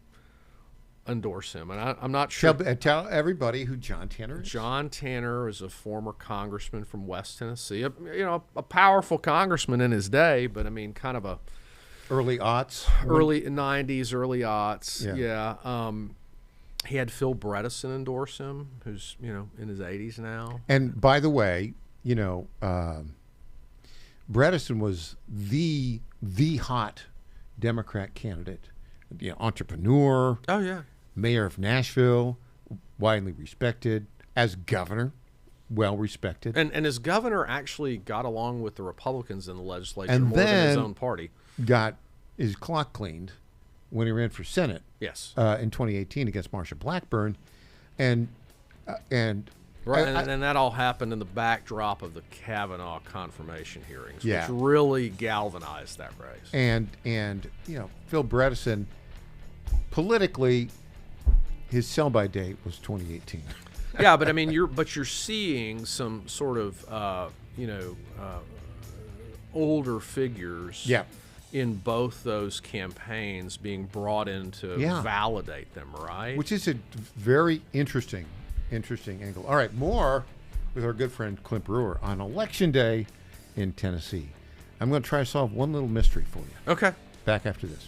endorse him, and I'm not sure. Tell everybody who John Tanner is. John Tanner is a former congressman from West Tennessee. A powerful congressman in his day, but I mean, kind of a early aughts, early 90s, early aughts. Yeah. He had Phil Bredesen endorse him, who's in his 80s now. And by the way, Bredesen was the hot Democrat candidate, entrepreneur. Oh yeah. Mayor of Nashville, widely respected. As governor, well respected. And as governor, actually got along with the Republicans in the legislature and more than his own party. Got his clock cleaned when he ran for Senate. Yes. In 2018 against Marsha Blackburn, and that all happened in the backdrop of the Kavanaugh confirmation hearings, which really galvanized that race. And Phil Bredesen, politically, his sell-by date was 2018. Yeah, but I mean, you're seeing some sort of older figures. Yeah. In both those campaigns being brought in to validate them, right? Which is a very interesting angle. All right, more with our good friend Clint Brewer on Election Day in Tennessee. I'm going to try to solve one little mystery for you. Okay. Back after this.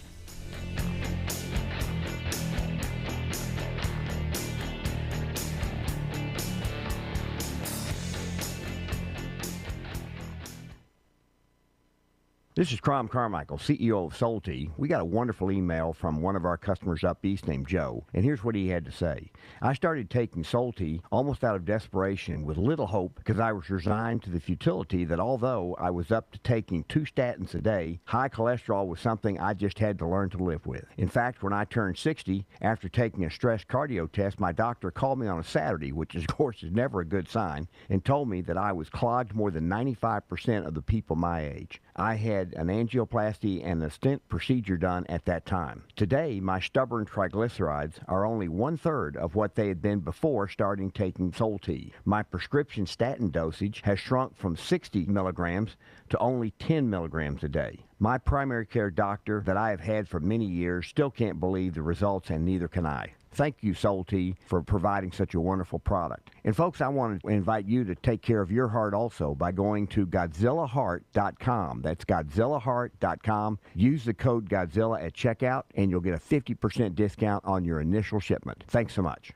This is Crom Carmichael, CEO of Soul Tea. We got a wonderful email from one of our customers up east named Joe, and here's what he had to say. I started taking Soul Tea almost out of desperation with little hope because I was resigned to the futility that although I was up to taking 2 statins a day, high cholesterol was something I just had to learn to live with. In fact, when I turned 60, after taking a stress cardio test, my doctor called me on a Saturday, which of course is never a good sign, and told me that I was clogged more than 95% of the people my age. I had an angioplasty and a stent procedure done at that time. Today, my stubborn triglycerides are only 1/3 of what they had been before starting taking Soul Tea. My prescription statin dosage has shrunk from 60 milligrams to only 10 milligrams a day. My primary care doctor that I have had for many years still can't believe the results, and neither can I. Thank you, Soul Tea, for providing such a wonderful product. And folks, I want to invite you to take care of your heart also by going to GodzillaHeart.com. That's GodzillaHeart.com. Use the code Godzilla at checkout, and you'll get a 50% discount on your initial shipment. Thanks so much.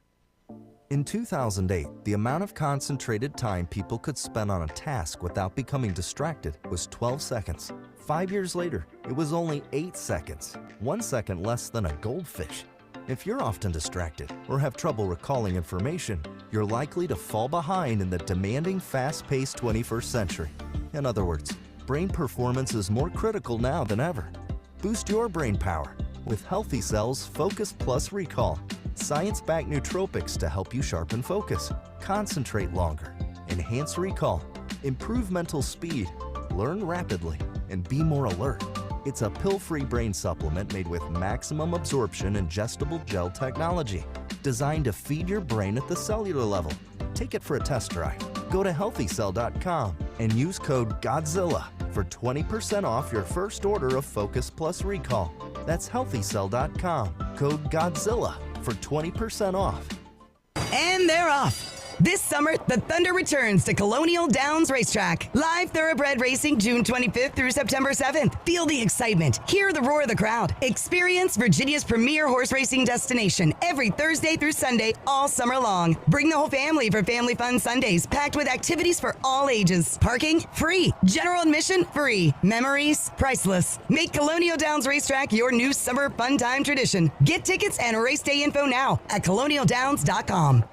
In 2008, the amount of concentrated time people could spend on a task without becoming distracted was 12 seconds. 5 years later, it was only 8 seconds, 1 second less than a goldfish. If you're often distracted or have trouble recalling information, you're likely to fall behind in the demanding, fast-paced 21st century. In other words, brain performance is more critical now than ever. Boost your brain power with Healthy Cells Focus Plus Recall. Science-backed nootropics to help you sharpen focus, concentrate longer, enhance recall, improve mental speed, learn rapidly, and be more alert. It's a pill-free brain supplement made with maximum absorption ingestible gel technology, designed to feed your brain at the cellular level. Take it for a test drive. Go to healthycell.com and use code GODZILLA for 20% off your first order of Focus Plus Recall. That's healthycell.com, code GODZILLA for 20% off. And they're off. This summer, the Thunder returns to Colonial Downs Racetrack. Live thoroughbred racing June 25th through September 7th. Feel the excitement. Hear the roar of the crowd. Experience Virginia's premier horse racing destination every Thursday through Sunday all summer long. Bring the whole family for Family Fun Sundays, packed with activities for all ages. Parking? Free. General admission? Free. Memories? Priceless. Make Colonial Downs Racetrack your new summer fun time tradition. Get tickets and race day info now at colonialdowns.com.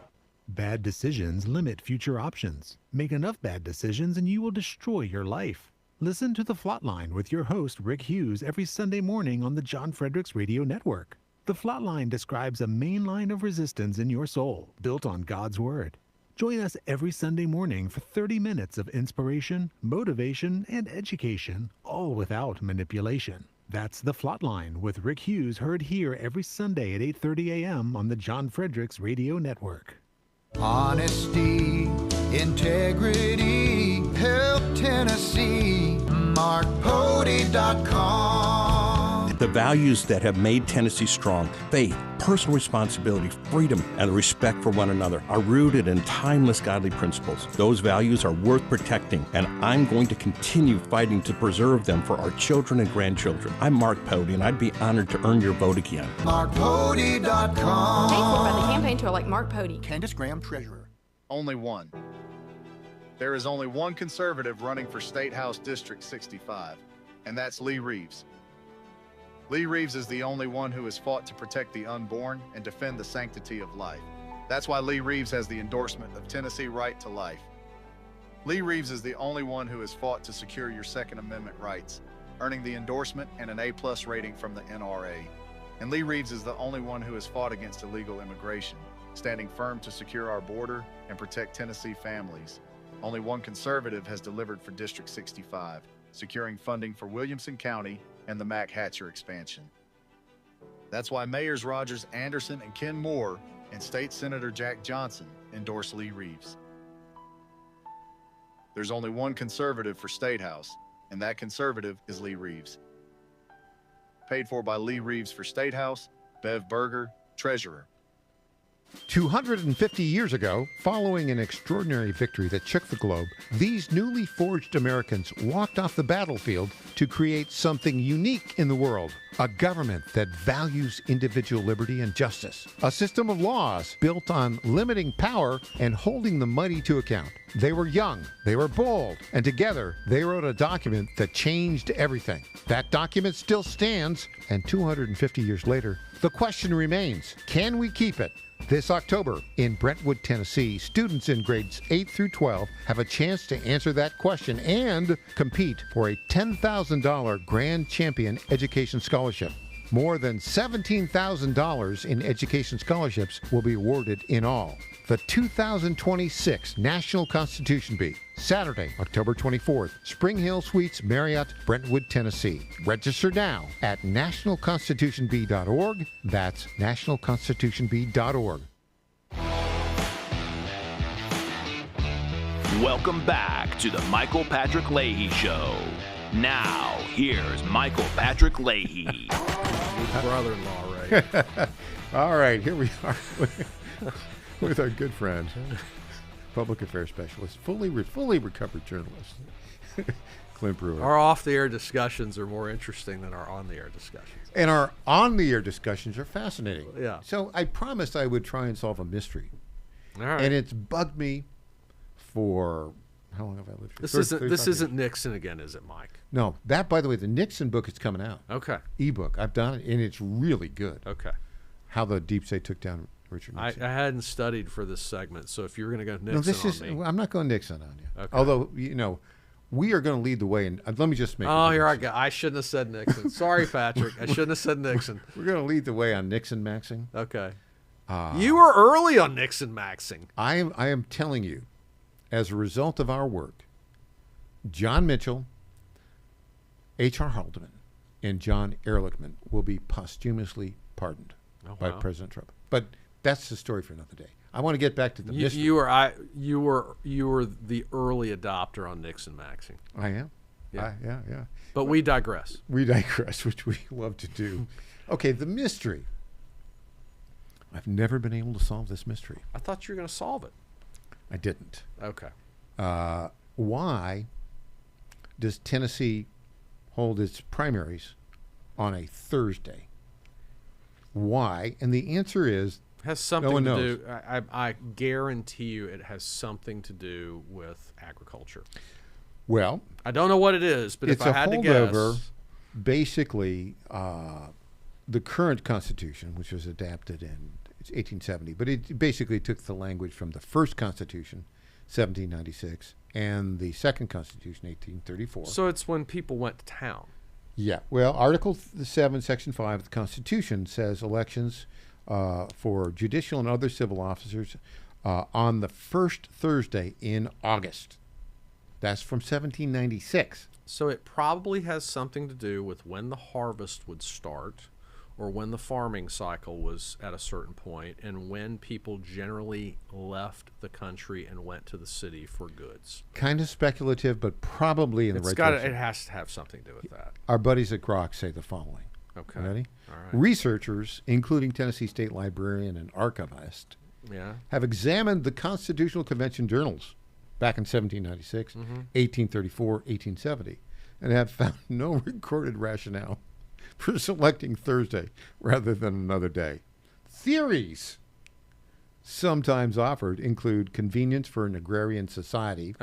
Bad decisions limit future options. Make enough bad decisions and you will destroy your life. Listen to The Flatline with your host, Rick Hughes, every Sunday morning on the John Fredericks Radio Network. The Flatline describes a main line of resistance in your soul, built on God's Word. Join us every Sunday morning for 30 minutes of inspiration, motivation, and education, all without manipulation. That's The Flatline with Rick Hughes, heard here every Sunday at 8:30 a.m. on the John Fredericks Radio Network. Honesty, integrity, help Tennessee, markpody.com. The values that have made Tennessee strong, faith, personal responsibility, freedom, and respect for one another, are rooted in timeless godly principles. Those values are worth protecting, and I'm going to continue fighting to preserve them for our children and grandchildren. I'm Mark Pody, and I'd be honored to earn your vote again. markpody.com. Paid for by the campaign to elect Mark Pody. Candace Graham, Treasurer. Only one. There is only one conservative running for State House District 65, and that's Lee Reeves. Lee Reeves is the only one who has fought to protect the unborn and defend the sanctity of life. That's why Lee Reeves has the endorsement of Tennessee Right to Life. Lee Reeves is the only one who has fought to secure your Second Amendment rights, earning the endorsement and an A+ rating from the NRA. And Lee Reeves is the only one who has fought against illegal immigration, standing firm to secure our border and protect Tennessee families. Only one conservative has delivered for District 65, securing funding for Williamson County and the Mac Hatcher expansion. That's why Mayors Rogers Anderson and Ken Moore and State Senator Jack Johnson endorse Lee Reeves. There's only one conservative for State House, and that conservative is Lee Reeves. Paid for by Lee Reeves for State House, Bev Berger, Treasurer. 250 years ago, following an extraordinary victory that shook the globe, these newly forged Americans walked off the battlefield to create something unique in the world. A government that values individual liberty and justice. A system of laws built on limiting power and holding the mighty to account. They were young, they were bold, and together they wrote a document that changed everything. That document still stands, and 250 years later, the question remains, can we keep it? This October in Brentwood, Tennessee, students in grades 8 through 12 have a chance to answer that question and compete for a $10,000 Grand Champion Education Scholarship. More than $17,000 in education scholarships will be awarded in all. The 2026 National Constitution Bee, Saturday, October 24th, Spring Hill Suites, Marriott, Brentwood, Tennessee. Register now at nationalconstitutionbee.org. That's nationalconstitutionbee.org. Welcome back to the Michael Patrick Leahy Show. Now, here's Michael Patrick Leahy. Your brother-in-law, right? All right, here we are with our good friend, public affairs specialist, fully recovered journalist, Clint Brewer. Our off-the-air discussions are more interesting than our on-the-air discussions. And our on-the-air discussions are fascinating. Yeah. So I promised I would try and solve a mystery. All right. And it's bugged me for... How long have I lived here? This isn't Nixon again, is it, Mike? No. That, by the way, the Nixon book is coming out. Okay. E-book. I've done it, and it's really good. Okay. How the deep state took down Richard Nixon. I hadn't studied for this segment, so if you were going to go Nixon on me. I'm not going Nixon on you. Okay. Although, we are going to lead the way. And let me just make here I go. I shouldn't have said Nixon. Sorry, Patrick. I shouldn't have said Nixon. We're going to lead the way on Nixon maxing. Okay. You were early on Nixon maxing. I am telling you, as a result of our work, John Mitchell, H.R. Haldeman, and John Ehrlichman will be posthumously pardoned by President Trump. But that's the story for another day. I want to get back to the mystery. You were the early adopter on Nixon maxing. I am. Yeah. Yeah. But we digress. We digress, which we love to do. Okay, the mystery. I've never been able to solve this mystery. I thought you were going to solve it. I didn't. Okay. Why does Tennessee hold its primaries on a Thursday? Why? And the answer is has something no one to knows. do. I guarantee you, it has something to do with agriculture. Well, I don't know what it is, but it's if I had to holdover, guess, basically, the current Constitution, which was adapted in 1870, but it basically took the language from the first Constitution, 1796, and the second Constitution, 1834. So it's when people went to town. Yeah. Well, Article 7, Section 5 of the Constitution says elections for judicial and other civil officers on the first Thursday in August. That's from 1796. So it probably has something to do with when the harvest would start, or when the farming cycle was at a certain point, and when people generally left the country and went to the city for goods. Kind of speculative, but probably in the right direction. It has to have something to do with that. Our buddies at Grok say the following. Okay. Ready? All right. Researchers, including Tennessee State Librarian and archivist, have examined the Constitutional Convention journals back in 1796, 1834, 1870, and have found no recorded rationale for selecting Thursday rather than another day. Theories sometimes offered include convenience for an agrarian society,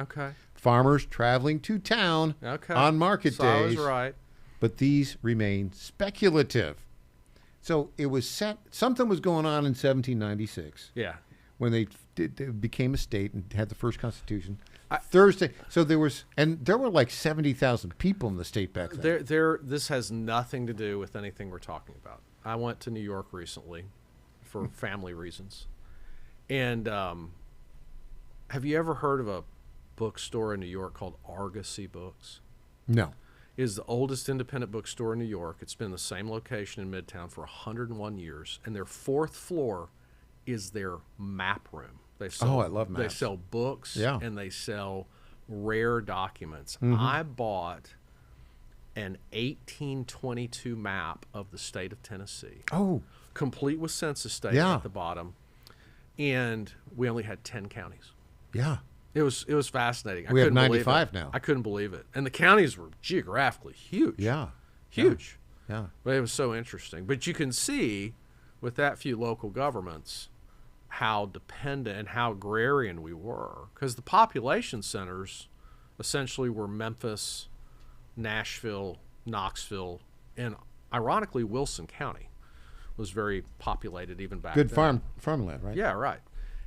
farmers traveling to town on market days. I was right. But these remain speculative. So it was set, something was going on in 1796. Yeah. When they became a state and had the first constitution. Thursday. So there were like 70,000 people in the state back then. This has nothing to do with anything we're talking about. I went to New York recently for family reasons. And have you ever heard of a bookstore in New York called Argosy Books? No. It is the oldest independent bookstore in New York. It's been in the same location in Midtown for 101 years. And their fourth floor is their map room. They sell, I love maps. They sell books and they sell rare documents. Mhm. I bought an 1822 map of the state of Tennessee. Oh. Complete with census data at the bottom. And we only had 10 counties. Yeah. It was fascinating. We I have couldn't believe 95 it. now. I couldn't believe it. And the counties were geographically huge. Yeah. Huge. Yeah. But it was so interesting. But you can see with that few local governments how dependent and how agrarian we were, because the population centers essentially were Memphis, Nashville, Knoxville, and ironically Wilson County was very populated even back then. Good farmland, right? Yeah, right.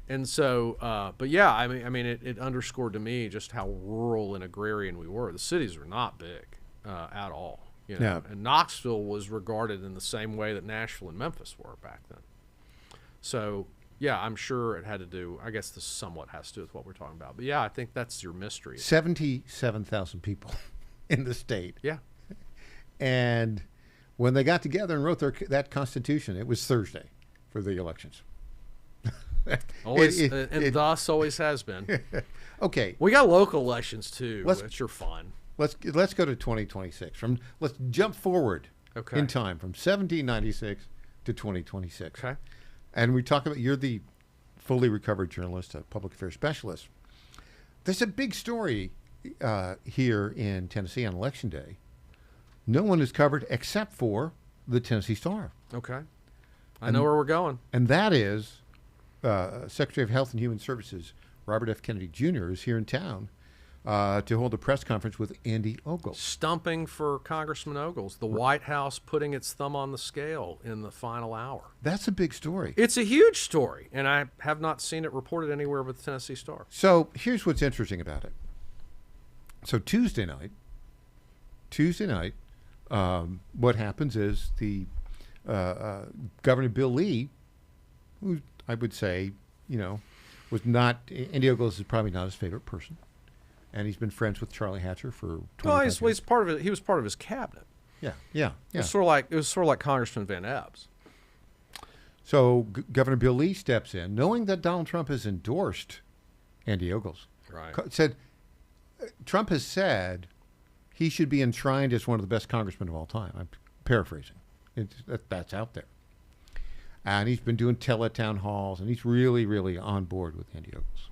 And so, but yeah, I mean, it underscored to me just how rural and agrarian we were. The cities were not big at all, you know. Yeah. And Knoxville was regarded in the same way that Nashville and Memphis were back then. So, yeah, I'm sure it had to do. I guess this somewhat has to do with what we're talking about. But yeah, I think that's your mystery. 77,000 people in the state. Yeah. And when they got together and wrote that Constitution, it was Thursday for the elections. Always, thus always has been. Okay. We got local elections too, which are fun. Let's go to 2026. Let's jump forward in time from 1796 to 2026. Okay. And we talk about, you're the fully recovered journalist, a public affairs specialist. There's a big story here in Tennessee on Election Day. No one is covered except for the Tennessee Star. Okay. I know where we're going. And that is Secretary of Health and Human Services, Robert F. Kennedy Jr. is here in town to hold a press conference with Andy Ogles. Stumping for Congressman Ogles. The White House putting its thumb on the scale in the final hour. That's a big story. It's a huge story, and I have not seen it reported anywhere but the Tennessee Star. So here's what's interesting about it. So Tuesday night, what happens is the Governor Bill Lee, who I would say, was not, Andy Ogles is probably not his favorite person. And he's been friends with Charlie Hatcher for 25 years. He's part of it. He was part of his cabinet. Yeah. It was sort of like Congressman Van Epps. So Governor Bill Lee steps in, knowing that Donald Trump has endorsed Andy Ogles. Right. Trump has said he should be enshrined as one of the best congressmen of all time. I'm paraphrasing. That's out there. And he's been doing teletown halls, and he's really, really on board with Andy Ogles.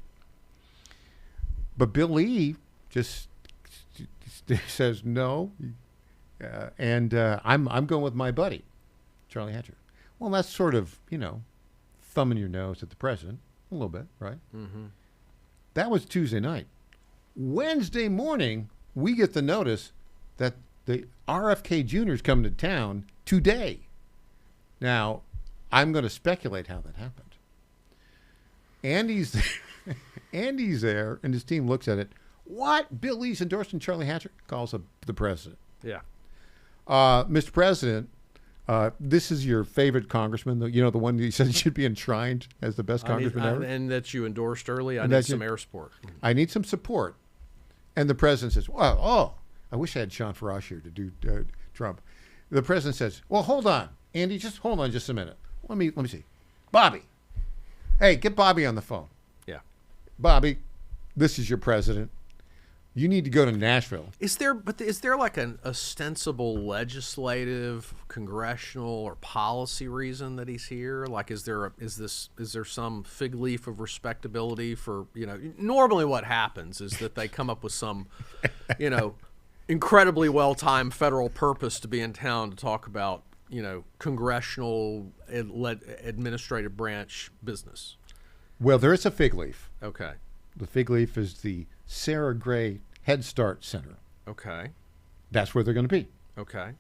But Bill Lee just says no, and I'm going with my buddy, Charlie Hatcher. Well, that's sort of, thumbing your nose at the president a little bit, right? Mm-hmm. That was Tuesday night. Wednesday morning, we get the notice that the RFK Jr. is coming to town today. Now, I'm going to speculate how that happened. Andy's there, and his team looks at it. What? Bill Lee's endorsing Charlie Hatcher? Calls up the president. Yeah. Mr. President, this is your favorite congressman, the one you said should be enshrined as the best congressman ever? And that you endorsed early. I need some air support. I need some support. And the president says, I wish I had Sean Farash here to do Trump. The president says, well, hold on, Andy, just hold on just a minute. Let me see. Bobby. Hey, get Bobby on the phone. Yeah. Bobby, this is your president. You need to go to Nashville. Is there like an ostensible legislative, congressional, or policy reason that he's here? Like, is there some fig leaf of respectability for, normally what happens is that they come up with some, incredibly well-timed federal purpose to be in town to talk about, congressional administrative branch business. Well, there is a fig leaf. Okay. The fig leaf is the Sarah Gray Head Start Center. Okay. That's where they're going to be. Okay.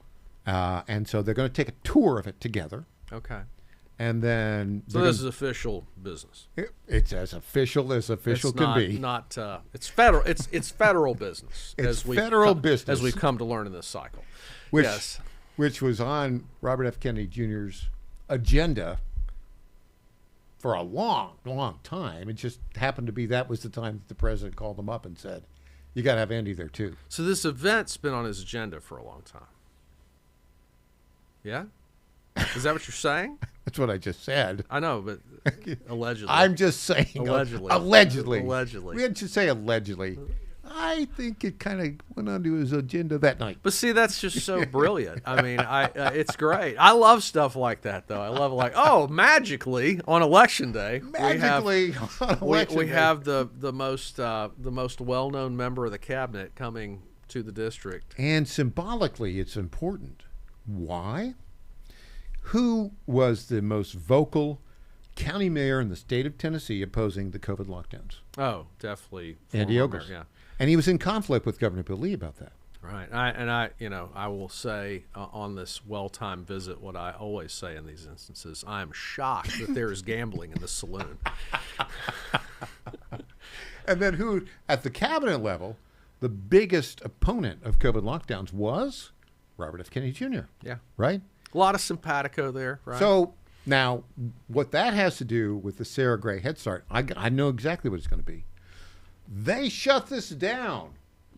And so they're going to take a tour of it together. Okay. And then... So this is official business. It's as official as official it's can not, be. Not it's federal. It's federal business. It's federal business, as we've come to learn in this cycle. Which was on Robert F. Kennedy Jr.'s agenda for a long, long time. It just happened to be that was the time that the president called him up and said, "You got to have Andy there too." So this event's been on his agenda for a long time. Yeah. Is that what you're saying? That's what I just said. I know, but allegedly. I'm just saying. Allegedly. We had to say allegedly. I think it kind of went onto his agenda that night. But see, that's just so brilliant. I mean, it's great. I love stuff like that, though. I love magically on election day. We have the most well-known member of the cabinet coming to the district. And symbolically, it's important. Why? Who was the most vocal county mayor in the state of Tennessee opposing the COVID lockdowns? Oh, definitely. Andy Ogles. Yeah. And he was in conflict with Governor Bill Lee about that. Right. I will say on this well-timed visit what I always say in these instances. I am shocked that there is gambling in the saloon. And then who, at the cabinet level, the biggest opponent of COVID lockdowns was Robert F. Kennedy Jr. Yeah. Right? A lot of simpatico there, right? So now what that has to do with the Sarah Gray Head Start, I know exactly what it's going to be. They shut this down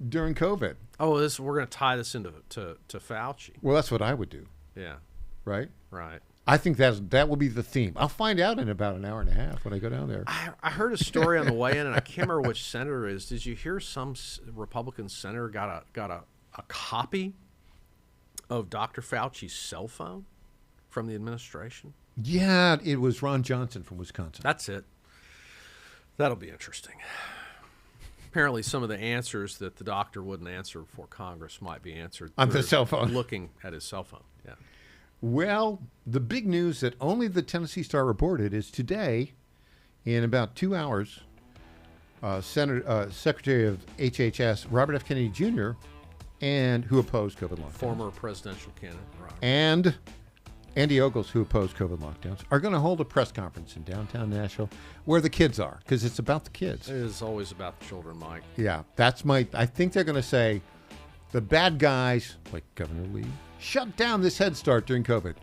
during COVID. Oh, we're going to tie this into to Fauci. Well, that's what I would do. Yeah. Right? Right. I think that will be the theme. I'll find out in about an hour and a half when I go down there. I heard a story on the way in, and I can't remember which senator it is. Did you hear some Republican senator got a copy of Dr. Fauci's cell phone from the administration? Yeah, it was Ron Johnson from Wisconsin. That's it. That'll be interesting. Apparently, some of the answers that the doctor wouldn't answer before Congress might be answered on the cell phone. Looking at his cell phone. Yeah. Well, the big news that only the Tennessee Star reported is today, in about 2 hours, Secretary of HHS Robert F. Kennedy Jr. and who opposed COVID lockdowns, former presidential candidate, Robert. And Andy Ogles, who opposed COVID lockdowns, are going to hold a press conference in downtown Nashville where the kids are, because it's about the kids. It is always about the children, Mike. Yeah, I think they're going to say the bad guys, like Governor Lee, shut down this Head Start during COVID.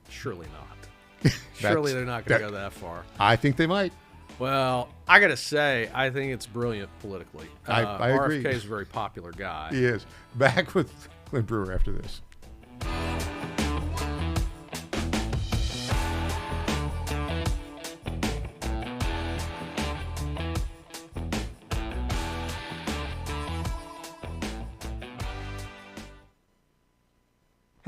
Surely not. Surely they're not going to go that far. I think they might. Well, I got to say, I think it's brilliant politically. I agree. RFK is a very popular guy. He is. Back with Clint Brewer after this.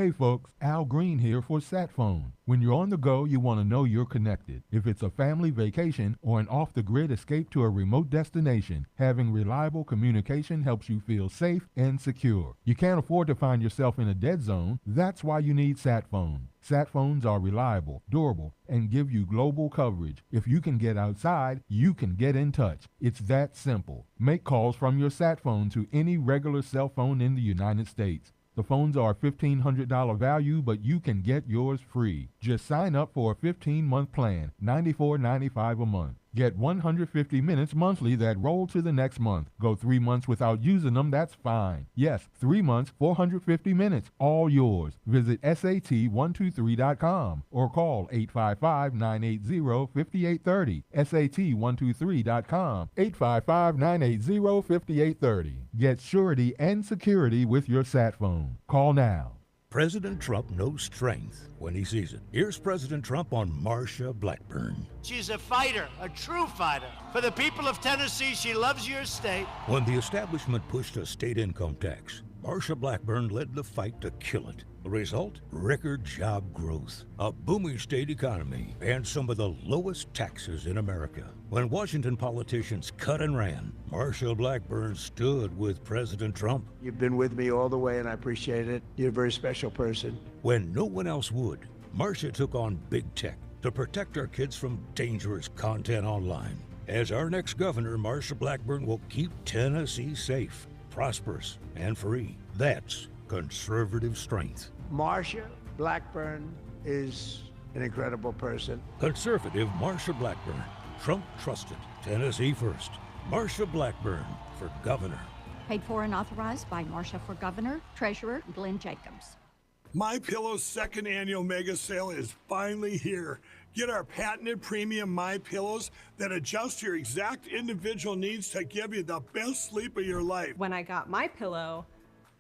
Hey folks, Al Green here for SatPhone. When you're on the go, you want to know you're connected. If it's a family vacation or an off-the-grid escape to a remote destination, having reliable communication helps you feel safe and secure. You can't afford to find yourself in a dead zone. That's why you need SatPhone. Satphones are reliable, durable, and give you global coverage. If you can get outside, you can get in touch. It's that simple. Make calls from your Satphone to any regular cell phone in the United States. The phones are $1,500 value, but you can get yours free. Just sign up for a 15-month plan, $94.95 a month. Get 150 minutes monthly that roll to the next month. Go 3 months without using them, that's fine. Yes, 3 months, 450 minutes, all yours. Visit SAT123.com or call 855-980-5830. SAT123.com, 855-980-5830. Get surety and security with your Satphone. Call now. President Trump knows strength when he sees it. Here's President Trump on Marsha Blackburn. She's a fighter, a true fighter. For the people of Tennessee, she loves your state. When the establishment pushed a state income tax, Marsha Blackburn led the fight to kill it. The result? Record job growth, a booming state economy, and some of the lowest taxes in America. When Washington politicians cut and ran, Marsha Blackburn stood with President Trump. You've been with me all the way, and I appreciate it. You're a very special person. When no one else would, Marsha took on big tech to protect our kids from dangerous content online. As our next governor, Marsha Blackburn will keep Tennessee safe, prosperous, and free. That's conservative strength. Marsha Blackburn is an incredible person. Conservative Marsha Blackburn. Trump trusted. Tennessee first. Marsha Blackburn for governor. Paid for and authorized by Marsha for governor, treasurer, Glenn Jacobs. MyPillow's second annual mega sale is finally here. Get our patented premium MyPillows that adjust your exact individual needs to give you the best sleep of your life. When I got MyPillow,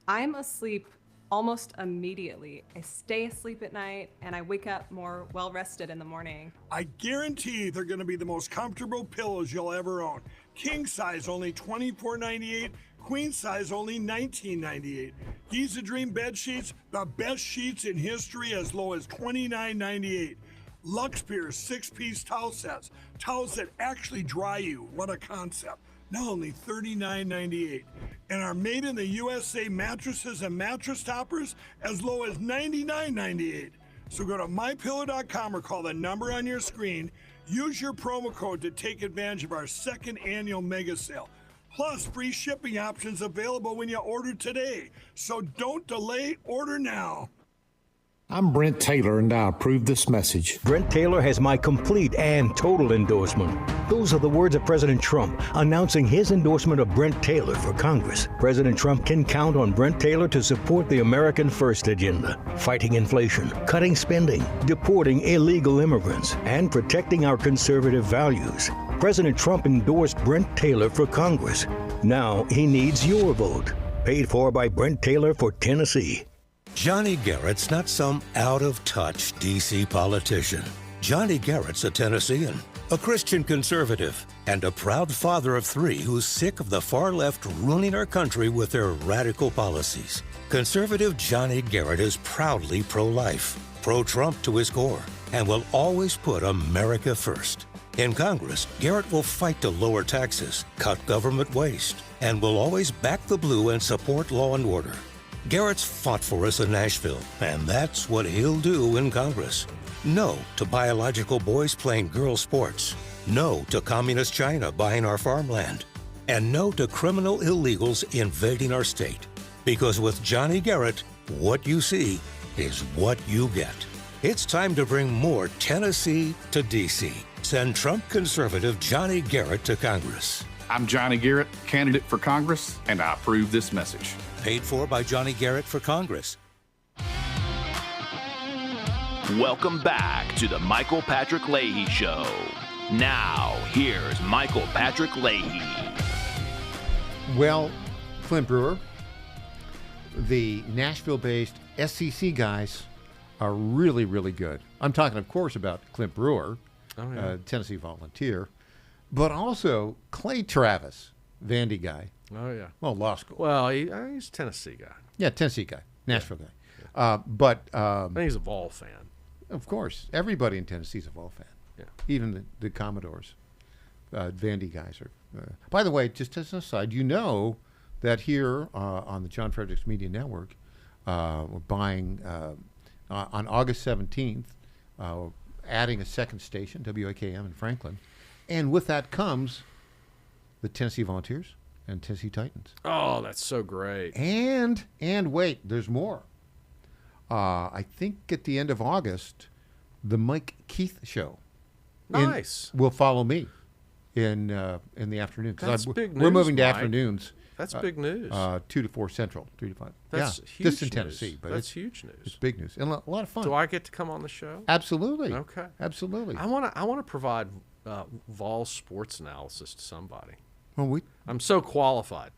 I'm asleep almost immediately. I stay asleep at night and I wake up more well-rested in the morning. I guarantee they're going to be the most comfortable pillows you'll ever own. King size only $24.98, queen size only $19.98. Giza Dream bed sheets, the best sheets in history, as low as $29.98. Lux Pier 6-piece towel sets, towels that actually dry you. What a concept. Now only $39.98. And our made in the USA mattresses and mattress toppers as low as $99.98. So go to mypillow.com or call the number on your screen. Use your promo code to take advantage of our second annual mega sale. Plus free shipping options available when you order today. So don't delay, order now. I'm Brent Taylor, and I approve this message. Brent Taylor has my complete and total endorsement. Those are the words of President Trump announcing his endorsement of Brent Taylor for Congress. President Trump can count on Brent Taylor to support the American First agenda, fighting inflation, cutting spending, deporting illegal immigrants, and protecting our conservative values. President Trump endorsed Brent Taylor for Congress. Now he needs your vote. Paid for by Brent Taylor for Tennessee. Johnny Garrett's not some out-of-touch D.C. politician. Johnny Garrett's a Tennessean, a Christian conservative, and a proud father of three who's sick of the far left ruining our country with their radical policies. Conservative Johnny Garrett is proudly pro-life, pro-Trump to his core, and will always put America first. In Congress, Garrett will fight to lower taxes, cut government waste, and will always back the blue and support law and order. Garrett's fought for us in Nashville, and that's what he'll do in Congress. No to biological boys playing girl sports. No to communist China buying our farmland. And no to criminal illegals invading our state. Because with Johnny Garrett, what you see is what you get. It's time to bring more Tennessee to D.C. Send Trump conservative Johnny Garrett to Congress. I'm Johnny Garrett, candidate for Congress, and I approve this message. Paid for by Johnny Garrett for Congress. Welcome back to the Michael Patrick Leahy Show. Now, here's Michael Patrick Leahy. Well, Clint Brewer, the Nashville-based SEC guys are really, really good. I'm talking, of course, about Clint Brewer, Tennessee Volunteer, but also Clay Travis, Vandy guy. Oh, yeah. Well, law school. Well, he's a Tennessee guy. Yeah, Tennessee guy, Nashville guy. But I think he's a Vol fan. Of course, everybody in Tennessee is a Vol fan. Yeah. Even the Commodores, Vandy guys are. By the way, just as an aside, you know that here on the John Fredericks Media Network, we're buying on August 17th, adding a second station, WAKM in Franklin, and with that comes the Tennessee Volunteers and Tennessee Titans. Oh, that's so great. And wait, there's more. I think at the end of August, the Mike Keith Show. Nice. Will follow me in the afternoon. That's big news, We're moving to Mike. afternoons. That's big news. 2 to 4 Central, 3 to 5. That's yeah, huge just in news. Tennessee. But That's huge news. It's big news and a lot of fun. Do I get to come on the show? Absolutely. Okay. Absolutely. I want to provide Vol sports analysis to somebody. Well, I'm so qualified.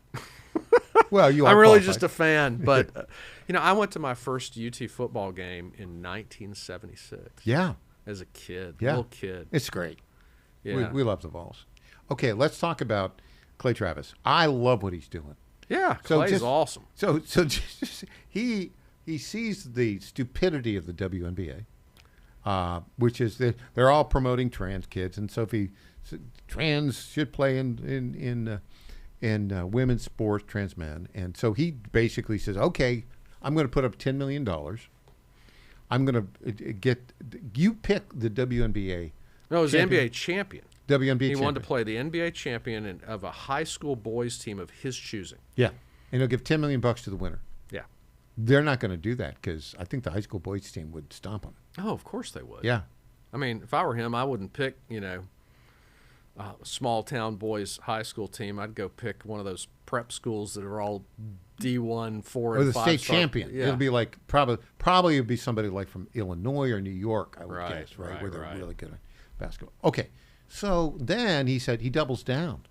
Well, you are. I'm really qualified. just a fan, but I went to my first UT football game in 1976. Yeah. As a kid, Yeah. little kid. It's great. Yeah. We love the Vols. Okay, let's talk about Clay Travis. I love what he's doing. Yeah, Clay's awesome. So just, he sees the stupidity of the WNBA, which is that they're all promoting trans kids, and so trans should play in women's sports, trans men, and so he basically says, okay, I'm going to put up $10 million. I'm going to you pick the WNBA. No, it was the NBA champion. WNBA champion. He wanted to play the NBA champion of a high school boys team of his choosing. Yeah, and he'll give $10 million to the winner. Yeah. They're not going to do that because I think the high school boys team would stomp them. Oh, of course they would. Yeah. I mean, if I were him, I wouldn't pick, small town boys high school team. I'd go pick one of those prep schools that are all D1, 4, or and the 5 state star. champion. Yeah. It'll be like probably it'd be somebody like from Illinois or New York, I would Right, guess, right? right, Where they're right. really good at basketball. Okay. So then he said he doubles down.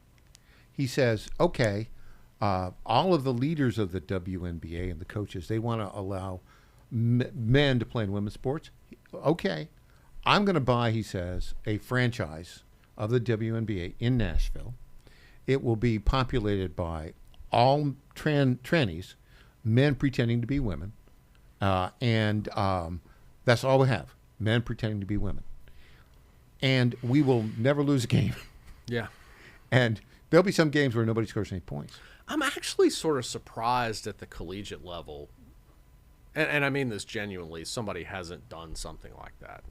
He says, okay, all of the leaders of the WNBA and the coaches, they want to allow men to play in women's sports. Okay. I'm going to buy, he says, a franchise of the WNBA in Nashville. It will be populated by all trannies, men pretending to be women, and that's all we have, men pretending to be women. And we will never lose a game. Yeah. And there'll be some games where nobody scores any points. I'm actually sort of surprised at the collegiate level, and I mean this genuinely, somebody hasn't done something like that.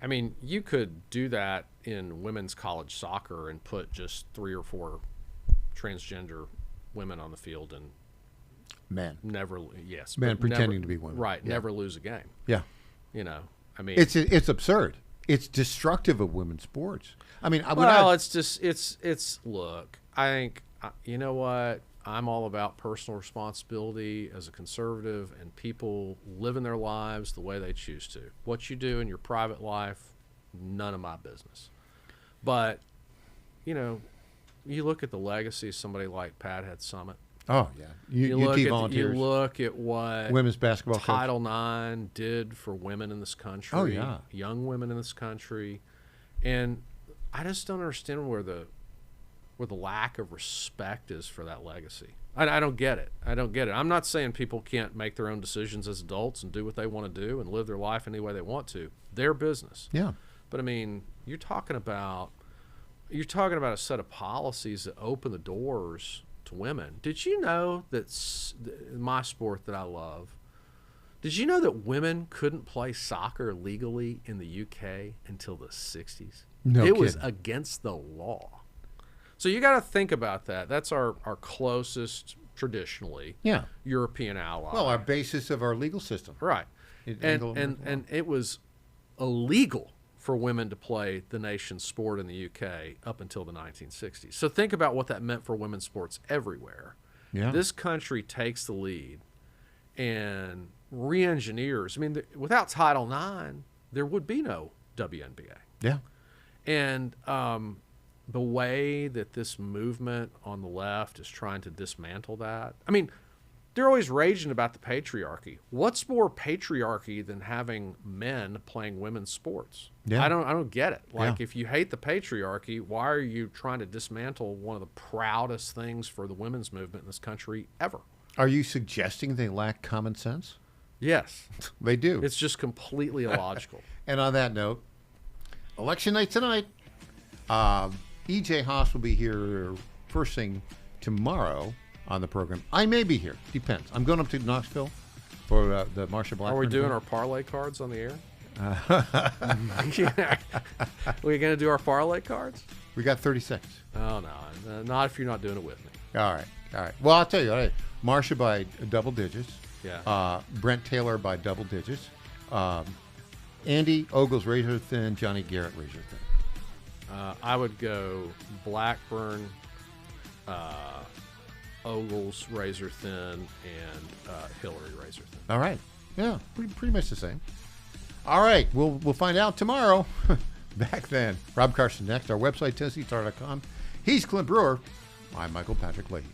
I mean, you could do that in women's college soccer and put just 3 or 4 transgender women on the field and men never, pretending to be women. Right, Yeah. never lose a game. Yeah. I mean, it's absurd. It's destructive of women's sports. I mean, it's just it's look. I think you know what, I'm all about personal responsibility as a conservative, and people living their lives the way they choose to. What you do in your private life, none of my business. But you look at the legacy of somebody like Pat Head Summit. Oh yeah, UT Volunteers. You look at what women's basketball Title IX did for women in this country. Oh yeah, young women in this country, and I just don't understand where the lack of respect is for that legacy. I don't get it. I'm not saying people can't make their own decisions as adults and do what they want to do and live their life any way they want to. Their business. Yeah. But I mean, you're talking about a set of policies that open the doors to women. Did you know that my sport that I love, did you know that women couldn't play soccer legally in the UK until the 60s? No It was kidding. against the law. So you got to think about that. That's our closest, traditionally, European ally. Well, our basis of our legal system. Right. And it was illegal for women to play the nation's sport in the UK up until the 1960s. So think about what that meant for women's sports everywhere. Yeah. This country takes the lead and re-engineers. I mean, without Title IX, there would be no WNBA. Yeah. And the way that this movement on the left is trying to dismantle that. I mean, they're always raging about the patriarchy. What's more patriarchy than having men playing women's sports? Yeah. I don't get it. Like, if you hate the patriarchy, why are you trying to dismantle one of the proudest things for the women's movement in this country ever? Are you suggesting they lack common sense? Yes. They do. It's just completely illogical. And on that note, election night tonight. E.J. Haas will be here first thing tomorrow on the program. I may be here. Depends. I'm going up to Nashville for the Marsha Blackburn. Are we doing our parlay cards on the air? We're going to do our parlay cards? We got 36. Oh, no. Not if you're not doing it with me. All right. Well, I'll tell you. All right. Marsha by double digits. Yeah. Brent Taylor by double digits. Andy Ogles razor thin. Johnny Garrett razor thin. I would go Blackburn, Ogles razor thin, and Hillary razor thin. All right. Yeah, pretty much the same. All right. We'll find out tomorrow. Back then. Rob Carson next. Our website, TennesseeStar.com. He's Clint Brewer. I'm Michael Patrick Leahy.